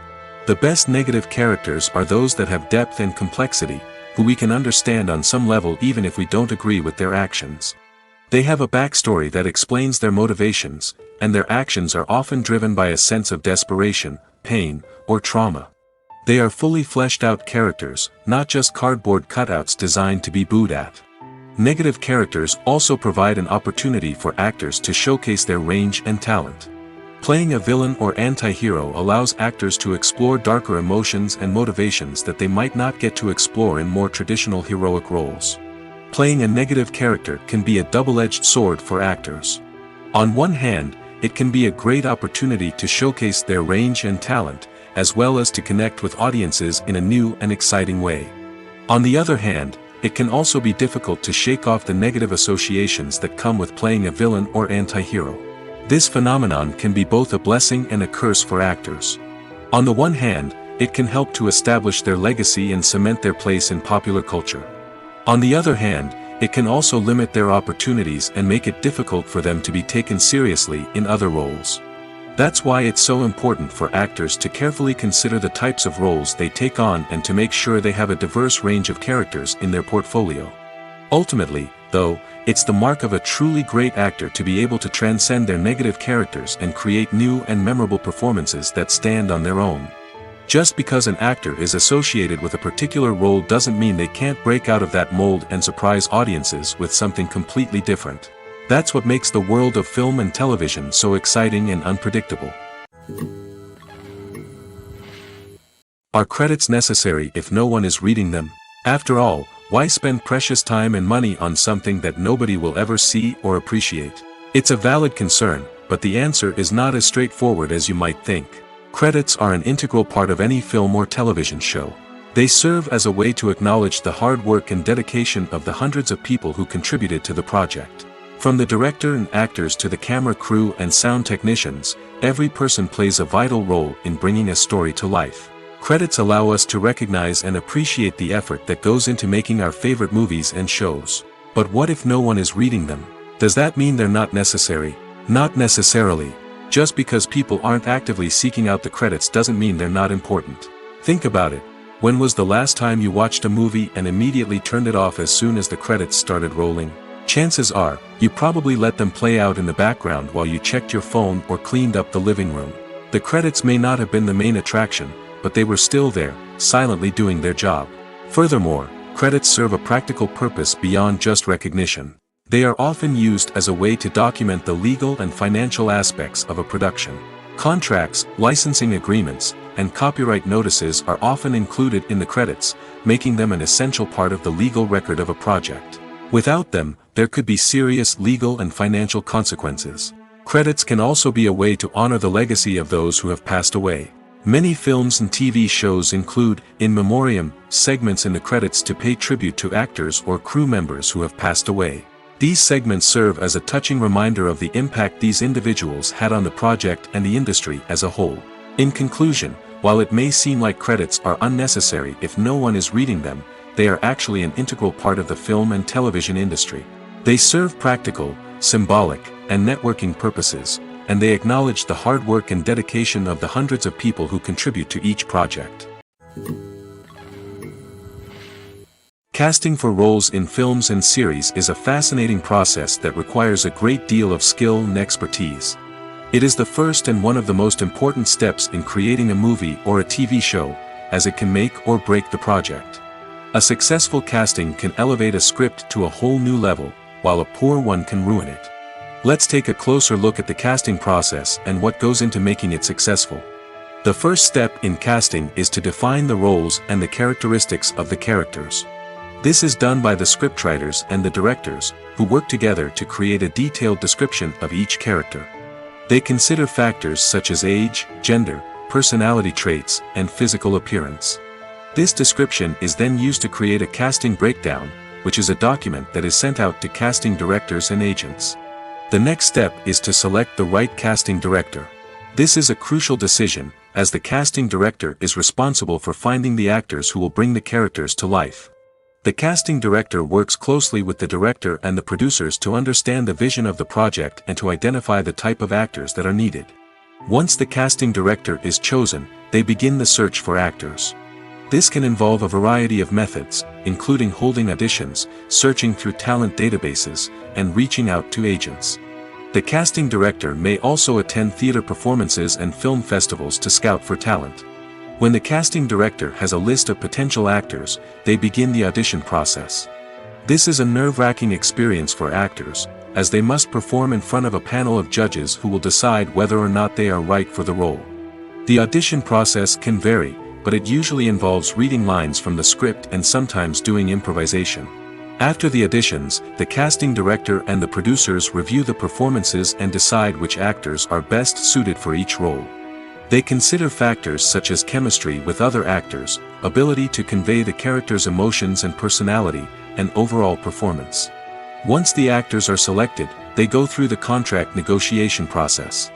The best negative characters are those that have depth and complexity, who we can understand on some level even if we don't agree with their actions. They have a backstory that explains their motivations, and their actions are often driven by a sense of desperation, pain, or trauma. They are fully fleshed out characters, not just cardboard cutouts designed to be booed at. Negative characters also provide an opportunity for actors to showcase their range and talent. Playing a villain or anti-hero allows actors to explore darker emotions and motivations that they might not get to explore in more traditional heroic roles. Playing a negative character can be a double-edged sword for actors. On one hand, it can be a great opportunity to showcase their range and talent, as well as to connect with audiences in a new and exciting way. On the other hand, it can also be difficult to shake off the negative associations that come with playing a villain or anti-hero. This phenomenon can be both a blessing and a curse for actors. On the one hand, it can help to establish their legacy and cement their place in popular culture. On the other hand, it can also limit their opportunities and make it difficult for them to be taken seriously in other roles. That's why it's so important for actors to carefully consider the types of roles they take on and to make sure they have a diverse range of characters in their portfolio. Ultimately, though, it's the mark of a truly great actor to be able to transcend their negative characters and create new and memorable performances that stand on their own. Just because an actor is associated with a particular role doesn't mean they can't break out of that mold and surprise audiences with something completely different. That's what makes the world of film and television so exciting and unpredictable. Are credits necessary if no one is reading them? After all, why spend precious time and money on something that nobody will ever see or appreciate? It's a valid concern, but the answer is not as straightforward as you might think. Credits are an integral part of any film or television show. They serve as a way to acknowledge the hard work and dedication of the hundreds of people who contributed to the project. From the director and actors to the camera crew and sound technicians, every person plays a vital role in bringing a story to life. Credits allow us to recognize and appreciate the effort that goes into making our favorite movies and shows. But what if no one is reading them? Does that mean they're not necessary? Not necessarily. Just because people aren't actively seeking out the credits doesn't mean they're not important. Think about it. When was the last time you watched a movie and immediately turned it off as soon as the credits started rolling? Chances are, you probably let them play out in the background while you checked your phone or cleaned up the living room. The credits may not have been the main attraction, but they were still there, silently doing their job. Furthermore, credits serve a practical purpose beyond just recognition. They are often used as a way to document the legal and financial aspects of a production. Contracts, licensing agreements, and copyright notices are often included in the credits, making them an essential part of the legal record of a project. Without them, there could be serious legal and financial consequences. Credits can also be a way to honor the legacy of those who have passed away. Many films and TV shows include, in memoriam, segments in the credits to pay tribute to actors or crew members who have passed away. These segments serve as a touching reminder of the impact these individuals had on the project and the industry as a whole. In conclusion, while it may seem like credits are unnecessary if no one is reading them, they are actually an integral part of the film and television industry. They serve practical, symbolic, and networking purposes, and they acknowledge the hard work and dedication of the hundreds of people who contribute to each project. Casting for roles in films and series is a fascinating process that requires a great deal of skill and expertise. It is the first and one of the most important steps in creating a movie or a TV show, as it can make or break the project. A successful casting can elevate a script to a whole new level, while a poor one can ruin it. Let's take a closer look at the casting process and what goes into making it successful. The first step in casting is to define the roles and the characteristics of the characters. This is done by the scriptwriters and the directors, who work together to create a detailed description of each character. They consider factors such as age, gender, personality traits, and physical appearance. This description is then used to create a casting breakdown, which is a document that is sent out to casting directors and agents. The next step is to select the right casting director. This is a crucial decision, as the casting director is responsible for finding the actors who will bring the characters to life. The casting director works closely with the director and the producers to understand the vision of the project and to identify the type of actors that are needed. Once the casting director is chosen, they begin the search for actors. This can involve a variety of methods, including holding auditions, searching through talent databases, and reaching out to agents. The casting director may also attend theater performances and film festivals to scout for talent. When the casting director has a list of potential actors, they begin the audition process. This is a nerve-wracking experience for actors, as they must perform in front of a panel of judges who will decide whether or not they are right for the role. The audition process can vary, but it usually involves reading lines from the script and sometimes doing improvisation. After the auditions, the casting director and the producers review the performances and decide which actors are best suited for each role. They consider factors such as chemistry with other actors, ability to convey the character's emotions and personality, and overall performance. Once the actors are selected, they go through the contract negotiation process.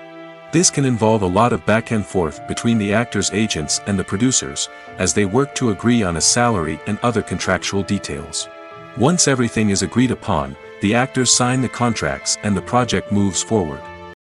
This can involve a lot of back and forth between the actors' agents and the producers, as they work to agree on a salary and other contractual details. Once everything is agreed upon, the actors sign the contracts and the project moves forward.